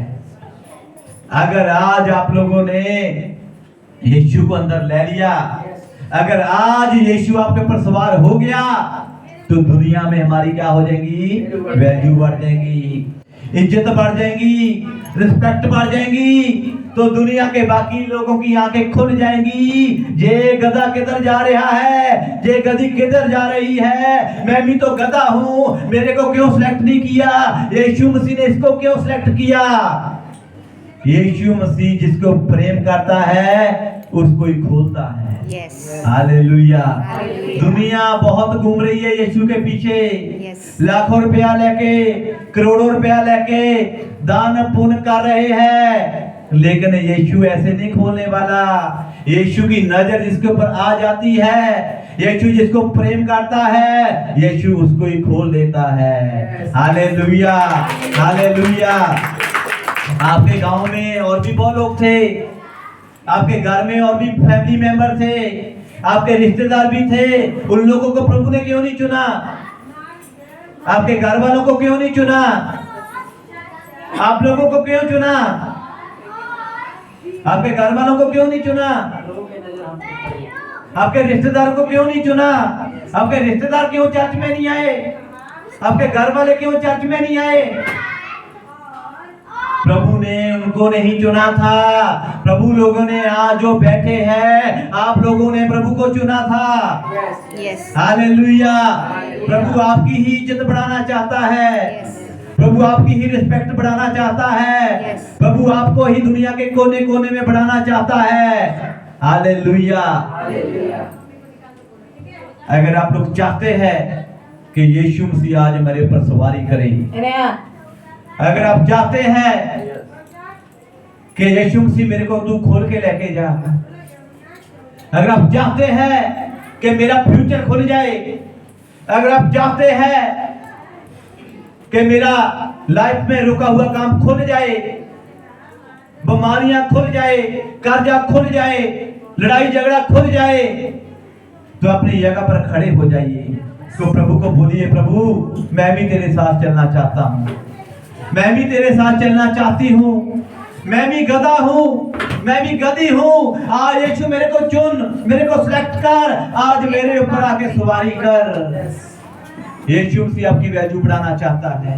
अगर आज आप लोगों ने यीशु को अंदर ले लिया, अगर आज यीशु आपके ऊपर सवार हो गया, तो दुनिया में हमारी क्या हो जाएगी? वैल्यू बढ़ जाएगी, इज्जत बढ़ जाएगी, रिस्पेक्ट बढ़ जाएगी। तो दुनिया के बाकी लोगों की आंखें खुल जाएंगी। ये गधा किधर जा रहा है, ये गधी किधर जा रही है, मैं भी तो गधा हूं, मेरे को क्यों सिलेक्ट नहीं किया? यीशु मसीह ने इसको क्यों सिलेक्ट किया? यीशु मसीह जिसको प्रेम करता है उसको ही खोलता है। हालेलुया। दुनिया बहुत घूम रही है यीशु के पीछे, लाखों रुपया लेके, करोड़ों रुपया लेके दान पुण्य कर रहे हैं, लेकिन यीशु ऐसे नहीं खोलने वाला। यीशु की नजर जिसके ऊपर आ जाती है, यीशु जिसको प्रेम करता है, यीशु उसको ही खोल देता है। Hallelujah, hallelujah. आपके गांव में और भी बहुत लोग थे, आपके घर में और भी फैमिली मेंबर थे, आपके रिश्तेदार भी थे। उन लोगों को प्रभु ने क्यों नहीं चुना? आपके घर वालों को क्यों नहीं चुना? आप लोगों को क्यों चुना? आपके घर वालों को क्यों नहीं चुना? आपके रिश्तेदारों को क्यों नहीं चुना? आपके रिश्तेदार क्यों चर्च में नहीं आए? आपके घर वाले क्यों चर्च में नहीं आए? प्रभु ने उनको नहीं चुना था। प्रभु लोगों ने आज जो बैठे हैं, आप लोगों ने प्रभु को चुना था। हालेलुया। प्रभु आपकी ही इज्जत बढ़ाना चाहता है, प्रभु आपकी ही रिस्पेक्ट बढ़ाना चाहता है, प्रभु आपको ही दुनिया के कोने कोने में बढ़ाना चाहता है। हालेलुया। अगर आप लोग चाहते हैं कि यीशु मसीह आज मेरे ऊपर सवारी करे, अगर आप चाहते हैं कि यीशु मसीह मेरे को तू खोल के लेके जा, अगर आप चाहते हैं कि मेरा फ्यूचर खुल जाए, अगर आप चाहते हैं कि मेरा लाइफ में रुका हुआ काम खुल जाए, बीमारियां खुल जाए, कर्जा खुल जाए, लड़ाई झगड़ा खुल जाए, तो अपनी जगह पर खड़े हो जाइए। तो प्रभु को बोलिए, प्रभु मैं भी तेरे साथ चलना चाहता हूँ, मैं भी तेरे साथ चलना चाहती हूँ, मैं भी गधा हूँ, मैं भी गधी हूँ। आज यीशु मेरे को चुन, मेरे को सिलेक्ट कर, आज मेरे ऊपर आके सवारी कर। यीशु मसीह आपकी वैल्यू बढ़ाना चाहता है,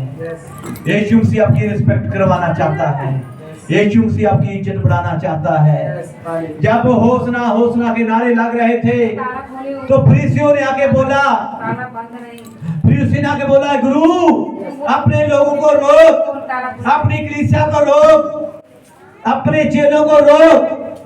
यीशु मसीह आपकी रिस्पेक्ट करवाना चाहता है, यीशु मसीह आपकी इज्जत बढ़ाना चाहता है। जब होसना के नारे लग रहे थे, तो फरीसियों ने आके बोला, फरीसियों ने आके बोला, गुरु अपने लोगों को रोक, अपनी कलीसिया को रोक, अपने चेलों को रोक,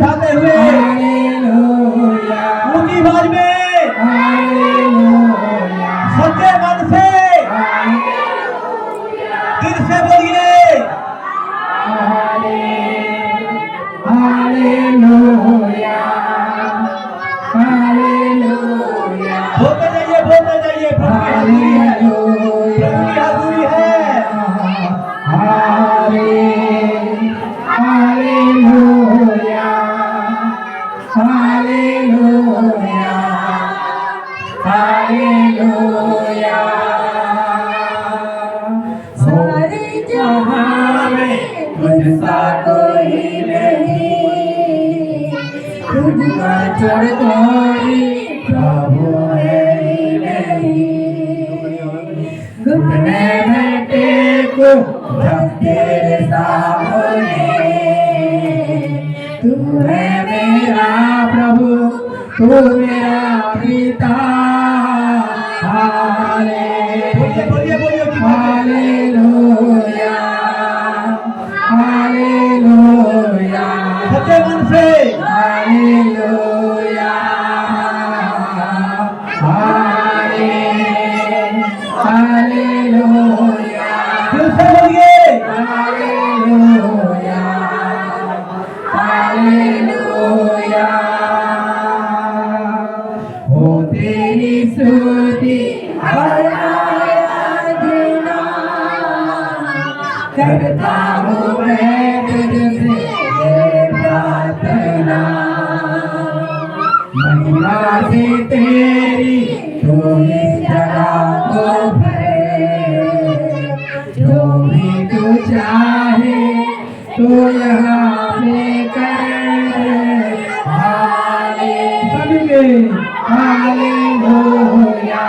उठाते हुए ऊंची आवाज में सच्चे मन से दिल से बोलिए बोलते जाइए प्रभु की हाज़िरी है, प्रभु की हाज़िरी है। सारे जहां में मुझसा कोई नहीं, तुझका छोड़ कोई प्रभु है ही नहीं। घुटने में टेको जब तेरे सामने, तू है मेरा प्रभु, तू मेरा पिता। बोलिए बोलिए हालेलुया, हालेलुया, सच्चे मन से हालेलुया, हालेलुया, दिल से बोलिए हालेलुया, हालेलुया। हो तेरी स्तुति करता हूँ मैं तुझसे प्रार्थना, महिमा से तेरी तू इस जगह को भरे, जो भी तू चाहे तो यहाँ पे करे। Hallelujah, hallelujah,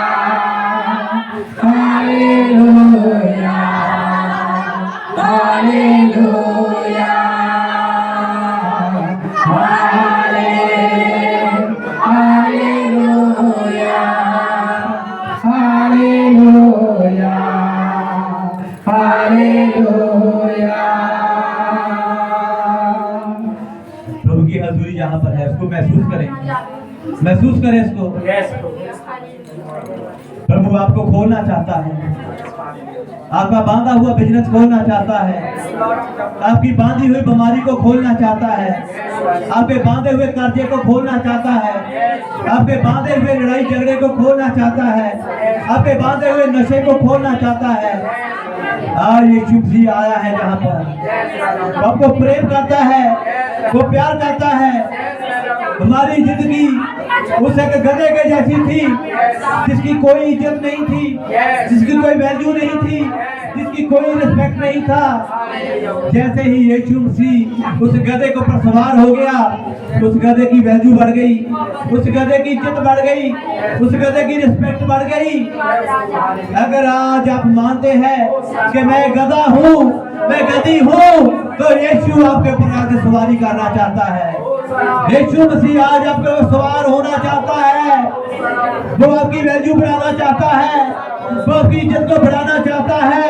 hallelujah, hallelujah, hallelujah, hallelujah. प्रभु की हजूरी जहाँ पर है उसको महसूस करें, महसूस करें इसको। प्रभु आपको खोलना चाहता है, आपका बांधा हुआ बिजनेस खोलना चाहता है, आपकी बांधी हुई बीमारी को खोलना चाहता है, आपके बांधे हुए कर्जे को खोलना चाहता है, आपके बांधे हुए लड़ाई झगड़े को खोलना चाहता है, आपके बांधे हुए नशे को खोलना चाहता है। आज यीशु मसीह आया है जहाँ पर वो आपको प्रेम करता है, वो प्यार करता है। हमारी जिंदगी उस एक गधे के जैसी थी जिसकी कोई इज्जत नहीं थी, जिसकी कोई वैल्यू नहीं थी, जिसकी कोई रिस्पेक्ट नहीं था। जैसे ही यीशु मसीह उस गधे के ऊपर सवार हो गया, उस गधे की वैल्यू बढ़ गई, उस गधे की इज्जत बढ़ गई, उस गधे की रिस्पेक्ट बढ़ गई। अगर आज आप मानते हैं कि मैं गधा हूँ, मैं गधी हूँ, तो यीशु आपके ऊपर आके सवारी करना चाहता है। यीशु मसीह आज आपके ऊपर सवार होना चाहता है। वो आपकी वैल्यू बढ़ाना चाहता है, वो आपकी इज्जत को बढ़ाना चाहता है,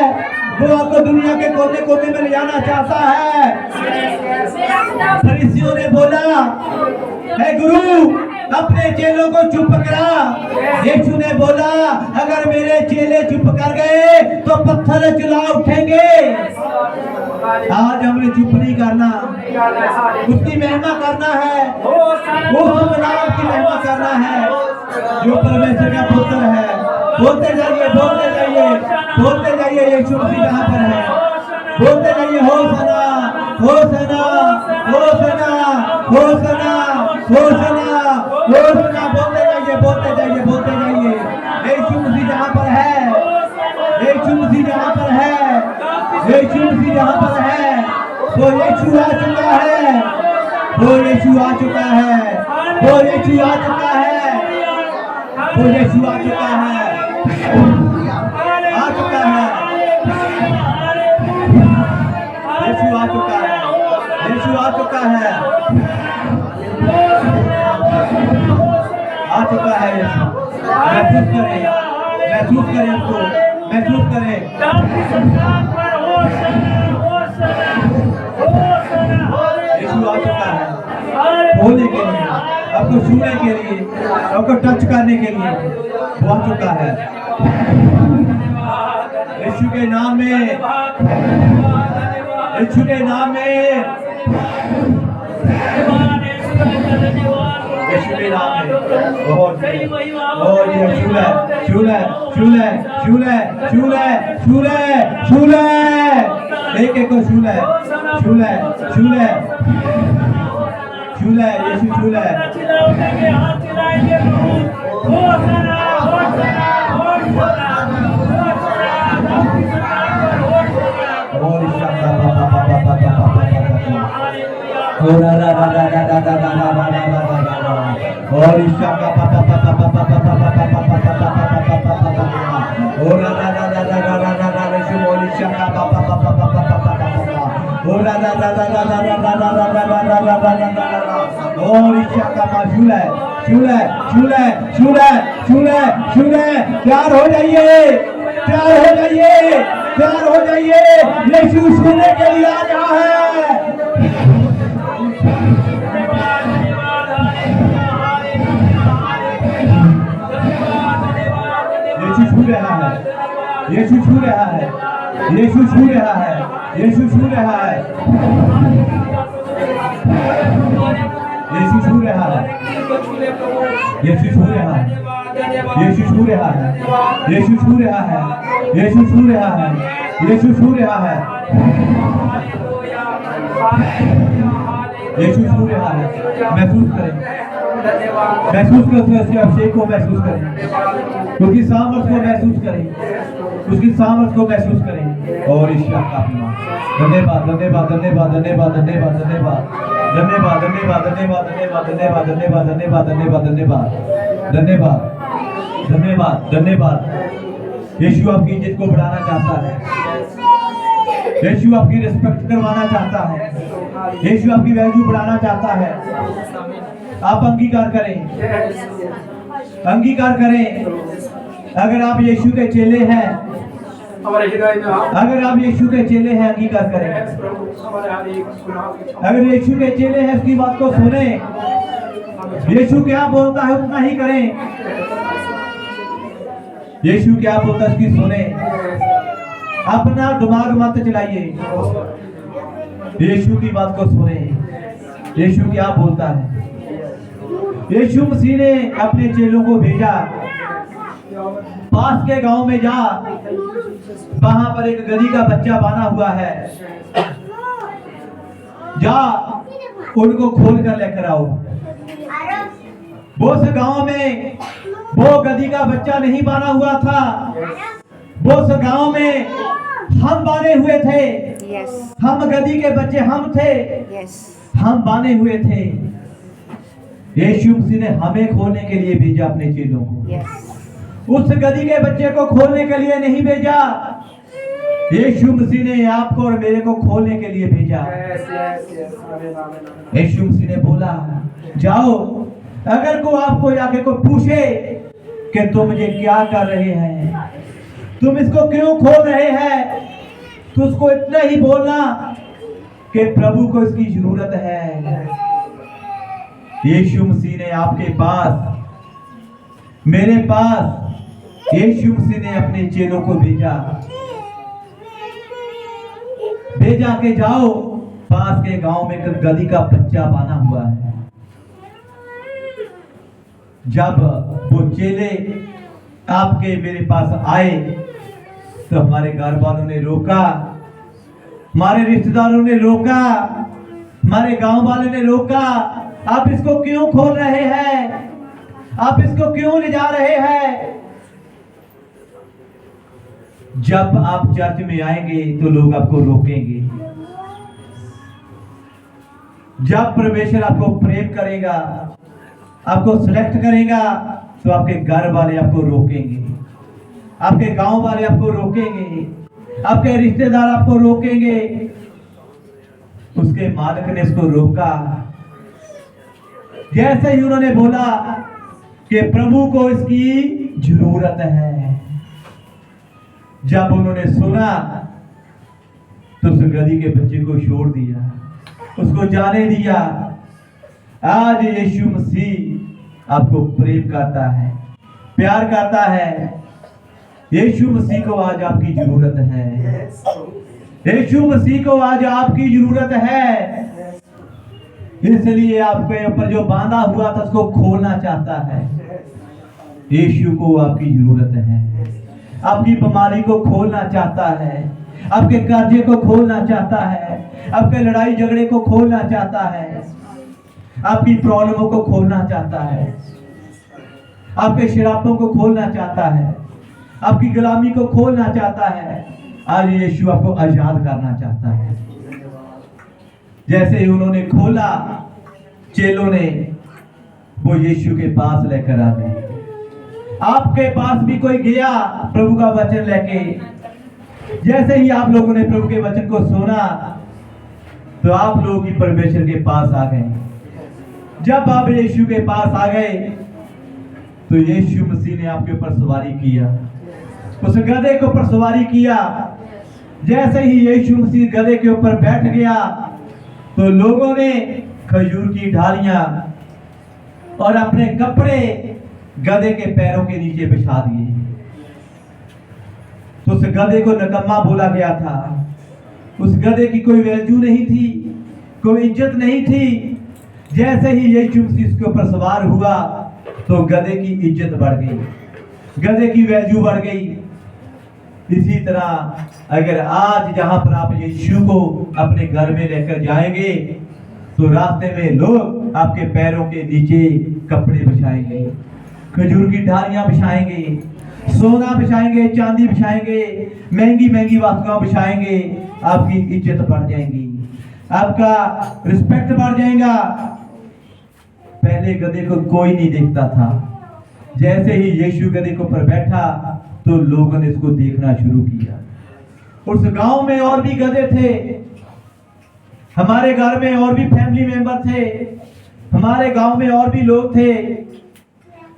वो आपको दुनिया के कोने कोने में ले जाना चाहता है। फरीसियों ने बोला, हे गुरु अपने चेलों को चुप करा। यीशु ने बोला, अगर मेरे चेले चुप कर गए तो पत्थर चला उठेंगे। आज हमने चुप नहीं करना, उसकी महिमा करना है, उस नाम की महिमा करना है जो परमेश्वर का पुत्र है। बोलते जाइए, बोलते जाइए, बोलते जाइए, यीशु मसीह यहाँ पर है। बोलते जाइए, होसना, होसना, होसना, होसना, होसना, होसना। बोलते जाइए, बोलते जाइए, बोलते जाइए। यीशु मसीह जहाँ पर है, यीशु मसीह जहाँ पर है, यीशु मसीह जहाँ पर है, वो यीशु आ चुका है, वो यीशु आ चुका है, वो यीशु आ चुका है, वो यीशु आ चुका है, आ चुका है, यीशु आ चुका है, यीशु आ चुका है, आ चुका है यीशु। महसूस करें, महसूस करें उसको, महसूस करें। यीशु आ चुका है। छूने के लिए, उसको टच करने के लिए पहुंच चुका है। यीशु के नाम में, यीशु के नाम में, यीशु के नाम में। बहुत ये छूले छूले छूले छूले छूले छूले छूले, एक एक को छूले छूले छूले छूले, यीशु छूले। और ईशा का पापा पापा पापा पापा पापा पापा और ईशा का पापा पापा पापा और ईशा का पापा झूले झूले झूले झूले झूले झूले, तैयार हो जाइए, तैयार हो जाइए, तैयार हो जाइए, यीशु छूने के लिए आ रहा है। यीशु छू रहा है, यीशु छू रहा है, यीशु छू रहा है, यीशु छू रहा है, यीशु छू रहा है, यीशु छू रहा है, यीशु छू रहा है, यीशु छू रहा है, यीशु छू रहा है, यीशु छू रहा है, यीशु छू रहा है। महसूस करें, महसूस करें, उसके अभिषेक को महसूस करें, उसकी सामर्थ को महसूस करें, उसकी सामर्थ को महसूस करें। और ईश्वर का अपमान, धन्यवाद धन्यवाद धन्यवाद धन्यवाद धन्यवाद धन्यवाद धन्यवाद धन्यवाद धन्यवाद धन्यवाद धन्यवाद धन्यवाद धन्यवाद धन्यवाद धन्यवाद धन्यवाद धन्यवाद धन्यवाद। यीशु आपकी इज्जत को बढ़ाना चाहता है, यीशु आपकी रिस्पेक्ट करवाना चाहता है, यीशु आपकी वैल्यू बढ़ाना चाहता है। आप अंगीकार करें, अंगीकार करें। अगर आप यीशु के चेले हैं, अगर आप यीशु के चेले हैं, अंगीकार करें। अगर यीशु के चेले हैं, उसकी बात को सुने। यीशु क्या बोलता है उतना ही करें, यीशु क्या बोलता है उसकी सुने। अपना दिमाग मत चलाइए, यीशु की बात को सुने। यीशु क्या बोलता है। यीशु मसीह ने अपने चेलों को भेजा, पास के गांव में जा, वहां पर एक गधी का बच्चा बांधा हुआ है, जा उनको खोल कर लेकर आओ। वो उस गांव में वो गधी का बच्चा नहीं बांधा हुआ था, वो उस गांव में हम बांधे हुए थे। हम गधी के बच्चे हम थे, हम बांधे हुए थे। यीशु मसीह ने हमें खोलने के लिए भेजा अपने चेलों को। उस गधी के बच्चे को खोलने के लिए नहीं भेजा, यीशु मसीह ने आपको और मेरे को खोलने के लिए भेजा। यीशु मसीह ने बोला जाओ, अगर को आपको जाके कोई पूछे कि तुम मुझे क्या कर रहे हैं, तुम इसको क्यों खोल रहे हैं, तो उसको इतना ही बोलना कि प्रभु को इसकी जरूरत है। यीशु मसीह ने आपके पास, मेरे पास, यीशु मसीह ने अपने चेलों को भेजा, भेजा के जाओ, पास के गांव में एक गधी का बच्चा बांधा हुआ है। जब वो चेले आपके मेरे पास आए तो हमारे घर वालों ने रोका, हमारे रिश्तेदारों ने रोका, हमारे गांव वालों ने रोका। आप इसको क्यों खोल रहे हैं, आप इसको क्यों ले जा रहे हैं। जब आप चर्च में आएंगे तो लोग आपको रोकेंगे। जब परमेश्वर आपको प्रेम करेगा, आपको सिलेक्ट करेगा, तो आपके घर वाले आपको रोकेंगे, आपके गांव वाले आपको रोकेंगे, आपके रिश्तेदार आपको रोकेंगे। उसके मालिक ने इसको रोका। जैसे ही उन्होंने बोला कि प्रभु को इसकी जरूरत है, जब उन्होंने सुना तो उस गधी के बच्चे को छोड़ दिया, उसको जाने दिया। आज यीशु मसीह आपको प्रेम करता है, प्यार करता है। यीशु मसीह को आज आपकी जरूरत है। यीशु मसीह को आज आपकी जरूरत है। इसलिए आपके ऊपर जो बांधा हुआ था उसको खोलना चाहता है। यीशु को आपकी जरूरत है। आपकी बीमारी को खोलना चाहता है, आपके कर्जे को खोलना चाहता है, आपके लड़ाई झगड़े को खोलना चाहता है, आपकी प्रॉब्लमों को खोलना चाहता है, आपके शराबों को खोलना चाहता है, आपकी गुलामी को खोलना चाहता है। आज यीशु आपको आजाद करना चाहता है। जैसे ही उन्होंने खोला, चेलों ने वो यीशु के पास लेकर आ गए। आपके पास भी कोई गया प्रभु का वचन लेके, जैसे ही आप लोगों ने प्रभु के वचन को सुना तो आप लोग ही परमेश्वर के पास आ गए। जब आप यीशु के पास आ गए तो यीशु मसीह ने आपके ऊपर सवारी किया, उस गधे के ऊपर सवारी किया। जैसे ही यीशु मसीह गधे के ऊपर बैठ गया तो लोगों ने खजूर की ढालियां और अपने कपड़े गधे के पैरों के नीचे बिछा दिए। तो उस गधे को नकम्मा बोला गया था। उस गधे की कोई वैल्यू नहीं थी, कोई इज्जत नहीं थी। जैसे ही यीशु मसीह उसके ऊपर सवार हुआ तो गधे की इज्जत बढ़ गई, गधे की वैल्यू बढ़ गई। इसी तरह अगर आज जहां पर आप यीशु को अपने घर में लेकर जाएंगे तो रास्ते में लोग आपके पैरों के नीचे कपड़े बिछाएंगे, खजूर की डालियां बिछाएंगे, सोना बिछाएंगे, चांदी बिछाएंगे, महंगी महंगी वस्तुएं बिछाएंगे। आपकी इज्जत बढ़ जाएगी, आपका रिस्पेक्ट बढ़ जाएगा। पहले गधे को कोई नहीं देखता था। जैसे ही यीशु गधे के ऊपर बैठा तो लोगों ने इसको देखना शुरू किया। उस गांव में और भी गधे थे, हमारे घर में और भी फैमिली मेंबर थे, हमारे गांव में और भी लोग थे,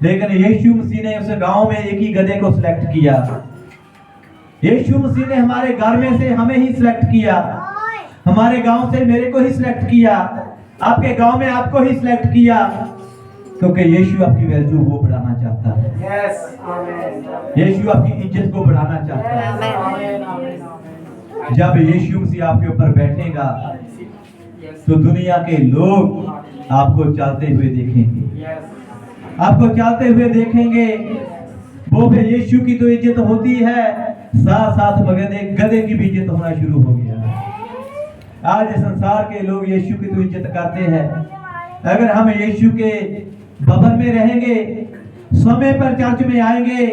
लेकिन यीशु मसीह ने उस गांव में एक ही गधे को सिलेक्ट किया। यीशु मसीह ने हमारे घर में से हमें ही सिलेक्ट किया, हमारे गांव से मेरे को ही सिलेक्ट किया, आपके गांव में आपको ही सिलेक्ट किया, क्योंकि यीशु आपकी वैल्यू वो बढ़ाना चाहता है। यीशु आपकी इज्जत को बढ़ाना चाहता है। जब यीशु मसीह आपके ऊपर बैठेगा तो दुनिया के लोग आपको चलते हुए देखेंगे, आपको चलते हुए देखेंगे। वो भी यीशु की तो इज्जत होती है, साथ साथ गधे की भी इज्जत होना शुरू हो गया। आज संसार के लोग यीशु की तो इज्जत करते हैं। अगर हम यीशु के भवन में रहेंगे, समय पर चर्च में आएंगे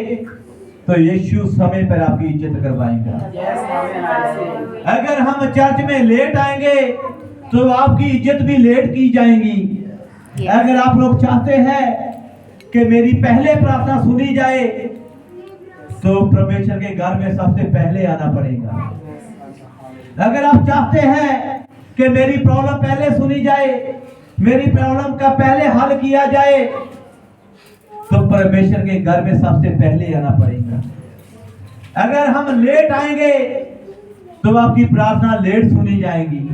तो यीशु समय पर आपकी इज्जत करवाएगा। अगर हम चर्च में लेट आएंगे तो आपकी इज्जत भी लेट की जाएगी। अगर आप लोग चाहते हैं कि मेरी पहले प्रार्थना सुनी जाए तो परमेश्वर के घर में सबसे पहले आना पड़ेगा। अगर आप चाहते हैं कि मेरी प्रॉब्लम पहले सुनी जाए, मेरी प्रॉब्लम का पहले हल किया जाए, तो परमेश्वर के घर में सबसे पहले आना पड़ेगा। अगर हम लेट आएंगे तो आपकी प्रार्थना लेट सुनी जाएगी।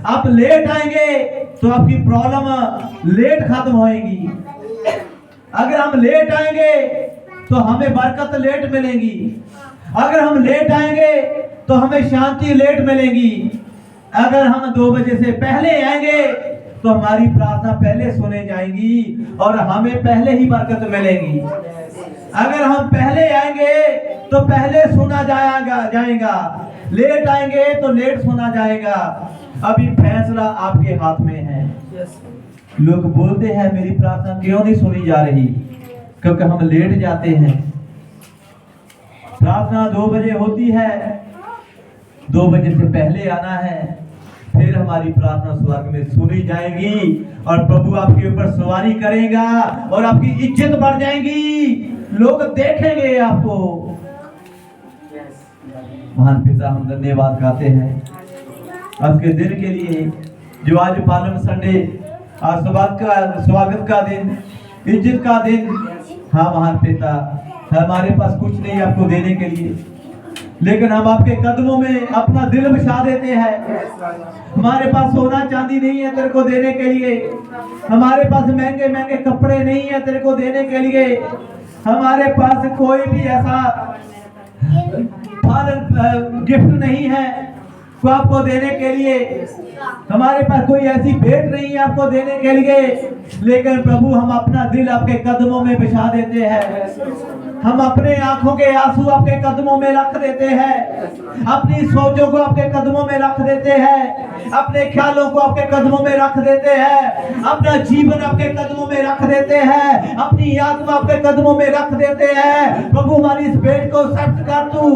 आप लेट आएंगे तो आपकी प्रॉब्लम लेट खत्म होएगी। अगर हम लेट आएंगे तो हमें बरकत लेट मिलेगी। अगर हम लेट आएंगे तो हमें शांति लेट मिलेगी। अगर हम 2 बजे से पहले आएंगे तो हमारी प्रार्थना पहले सुने जाएंगी और हमें पहले ही बरकत मिलेगी। अगर हम पहले आएंगे तो पहले सुना जाएगा, लेट आएंगे तो लेट सुना जाएगा। अभी फैसला आपके हाथ में है। लोग बोलते हैं मेरी प्रार्थना क्यों नहीं सुनी जा रही, क्योंकि हम लेट जाते हैं। प्रार्थना 2 बजे होती है, 2 बजे से पहले आना है, फिर हमारी प्रार्थना स्वर्ग में सुनी जाएगी और प्रभु आपके ऊपर सवारी करेगा और आपकी इज्जत बढ़ जाएगी। लोग देखेंगे आपको। महान पिता, हम धन्यवाद करते हैं आज के दिन के लिए, जो आज पालम संडे, आज स्वागत का दिन, इज्जत का दिन। हाँ महान पिता, हमारे पास कुछ नहीं आपको देने के लिए, लेकिन हम आपके कदमों में अपना दिल बिछा देते हैं। हमारे पास सोना चांदी नहीं है तेरे को देने के लिए, हमारे पास महंगे महंगे कपड़े नहीं है तेरे को देने के लिए, हमारे पास कोई भी ऐसा गिफ्ट नहीं है को आपको देने के लिए, हमारे पास कोई ऐसी भेंट नहीं है आपको देने के लिए, लेकिन प्रभु हम अपना दिल आपके कदमों में बिछा देते हैं। हम अपने आंखों के आंसू आपके कदमों में रख देते हैं, अपनी सोचों को आपके कदमों में रख देते हैं, अपने ख्यालों को आपके कदमों में रख देते हैं, अपना जीवन आपके कदमों में रख देते हैं, अपनी आत्मा आपके कदमों में रख देते हैं। प्रभु हमारी इस भेंट को एक्सेप्ट कर तू।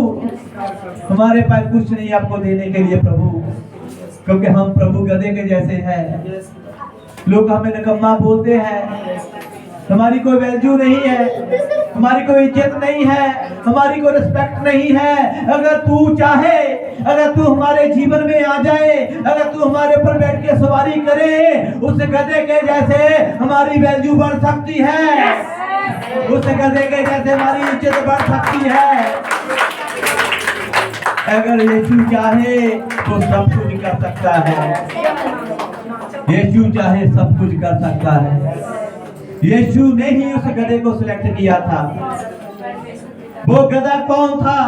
हमारे पास कुछ नहीं आपको देने के लिए प्रभु, क्योंकि हम प्रभु गधे के जैसे हैं। लोग हमें निकम्मा बोलते हैं, हमारी कोई वैल्यू नहीं है, हमारी कोई इज्जत नहीं है, हमारी कोई रिस्पेक्ट नहीं है। अगर तू चाहे, अगर तू हमारे जीवन में आ जाए, अगर तू हमारे ऊपर बैठ के सवारी करे, उस गधे के जैसे हमारी वैल्यू बढ़ सकती है, उस गधे के जैसे हमारी इज्जत बढ़ सकती है। अगर यीशु चाहे तो सब कुछ कर सकता है, यीशु चाहे सब कुछ कर सकता है। यीशु ने ही उस गधे को सिलेक्ट किया था। वो गधा कौन था?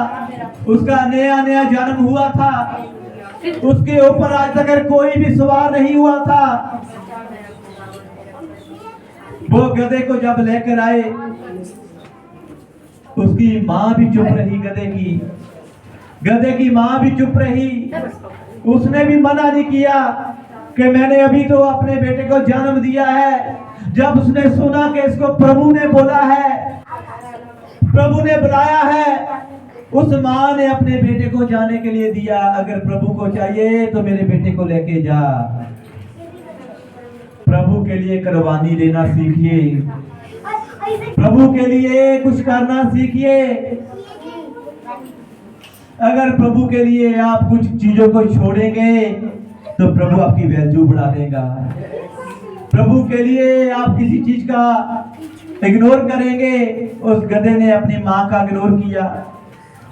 उसका नया नया जन्म हुआ था, उसके ऊपर आज तक कोई भी सवार नहीं हुआ था। वो गधे को जब लेकर आए, उसकी माँ भी चुप रही, गधे की माँ भी चुप रही। उसने भी मना नहीं किया कि मैंने अभी तो अपने बेटे को जन्म दिया है। जब उसने सुना कि इसको प्रभु ने बोला है, प्रभु ने बुलाया है, उस माँ ने अपने बेटे को जाने के लिए दिया। अगर प्रभु को चाहिए तो मेरे बेटे को लेके जा। प्रभु के लिए कुर्बानी देना सीखिए, प्रभु के लिए कुछ करना सीखिए। अगर प्रभु के लिए आप कुछ चीजों को छोड़ेंगे तो प्रभु आपकी वैल्यू बढ़ा देगा। प्रभु के लिए आप किसी चीज का इग्नोर करेंगे। उस गधे ने अपनी माँ का इग्नोर किया,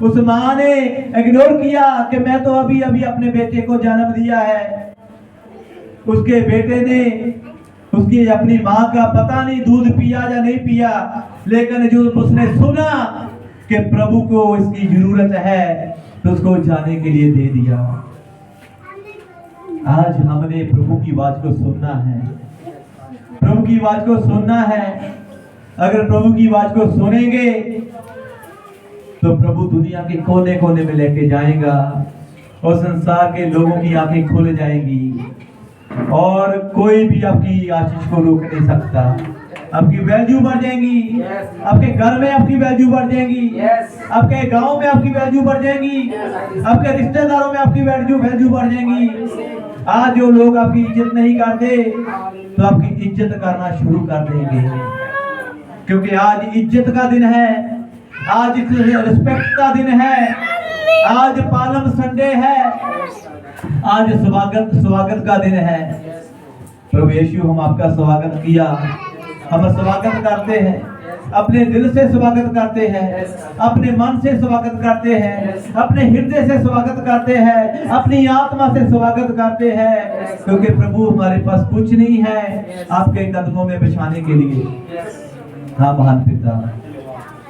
उस माँ ने इग्नोर किया कि मैं तो अभी अभी अपने बेटे को जन्म दिया है। उसके बेटे ने उसकी अपनी माँ का पता नहीं दूध पिया या नहीं पिया, लेकिन जो उसने सुना कि प्रभु को इसकी जरूरत है तो उसको जाने के लिए दे दिया। आज हमने प्रभु की आवाज को सुनना है, प्रभु की आवाज को सुनना है। अगर प्रभु की आवाज को सुनेंगे तो प्रभु दुनिया के कोने कोने में लेके जाएगा और संसार के लोगों की आंखें खुल जाएंगी और कोई भी आपकी आशीष को रोक नहीं सकता। आपकी वैल्यू बढ़ जाएंगी, आपके घर में आपकी वैल्यू बढ़ जाएगी, आपके गांव में आपकी वैल्यू बढ़ जाएगी, आपके रिश्तेदारों में आपकी वैल्यू बढ़ जाएंगी। आज जो लोग आपकी इज्जत नहीं करते तो आपकी इज्जत करना शुरू कर देंगे, क्योंकि आज इज्जत का दिन है, आज रिस्पेक्ट का दिन है, आज पालम संडे है, आज स्वागत का दिन है। प्रभु यीशु हम आपका स्वागत किया, हम स्वागत करते हैं, अपने दिल से स्वागत करते हैं, अपने मन से स्वागत करते हैं, अपने हृदय से स्वागत करते हैं, अपनी आत्मा से स्वागत करते हैं, क्योंकि प्रभु हमारे पास कुछ नहीं है आपके कदमों में बिछाने के लिए। हाँ महान पिता,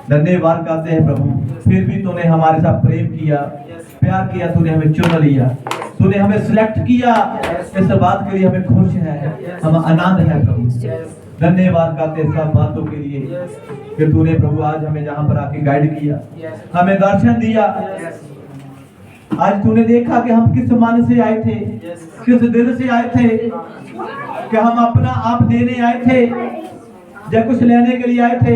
धन्यवाद करते हैं प्रभु, फिर भी तूने हमारे साथ प्रेम किया, प्यार किया, तूने हमें चुन लिया, तूने हमें सिलेक्ट किया। इस बात के लिए हमें खुश है, हम आनंद है प्रभु। धन्यवाद करते हैं सब बातों के लिए कि तूने प्रभु आज हमें जहाँ पर आके गाइड किया, हमें दर्शन दिया। आज तूने देखा कि हम किस मन से आए थे, किस दिल से आए थे, कि हम अपना आप देने आए थे या कुछ लेने के लिए आए थे।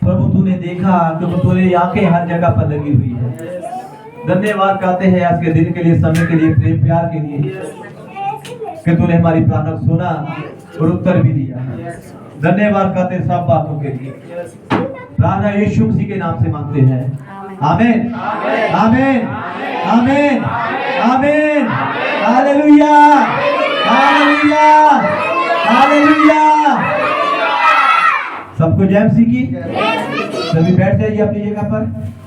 प्रभु तूने देखा कि तूने आंखें हर जगह पर लगी हुई है। धन्यवाद कहते हैं आज के दिन के लिए, समय के लिए, प्रेम प्यार के लिए, कि तूने हमारी प्रार्थना सुना और उत्तर भी दिया। धन्यवाद कहते हैं सब बातों के लिए। प्रार्थना यीशु मसीह के नाम से मांगते हैं, आमीन आमीन आमीन आमीन। Hallelujah hallelujah hallelujah. सबको जय मसीह की। सभी बैठ जाइए अपनी जगह पर।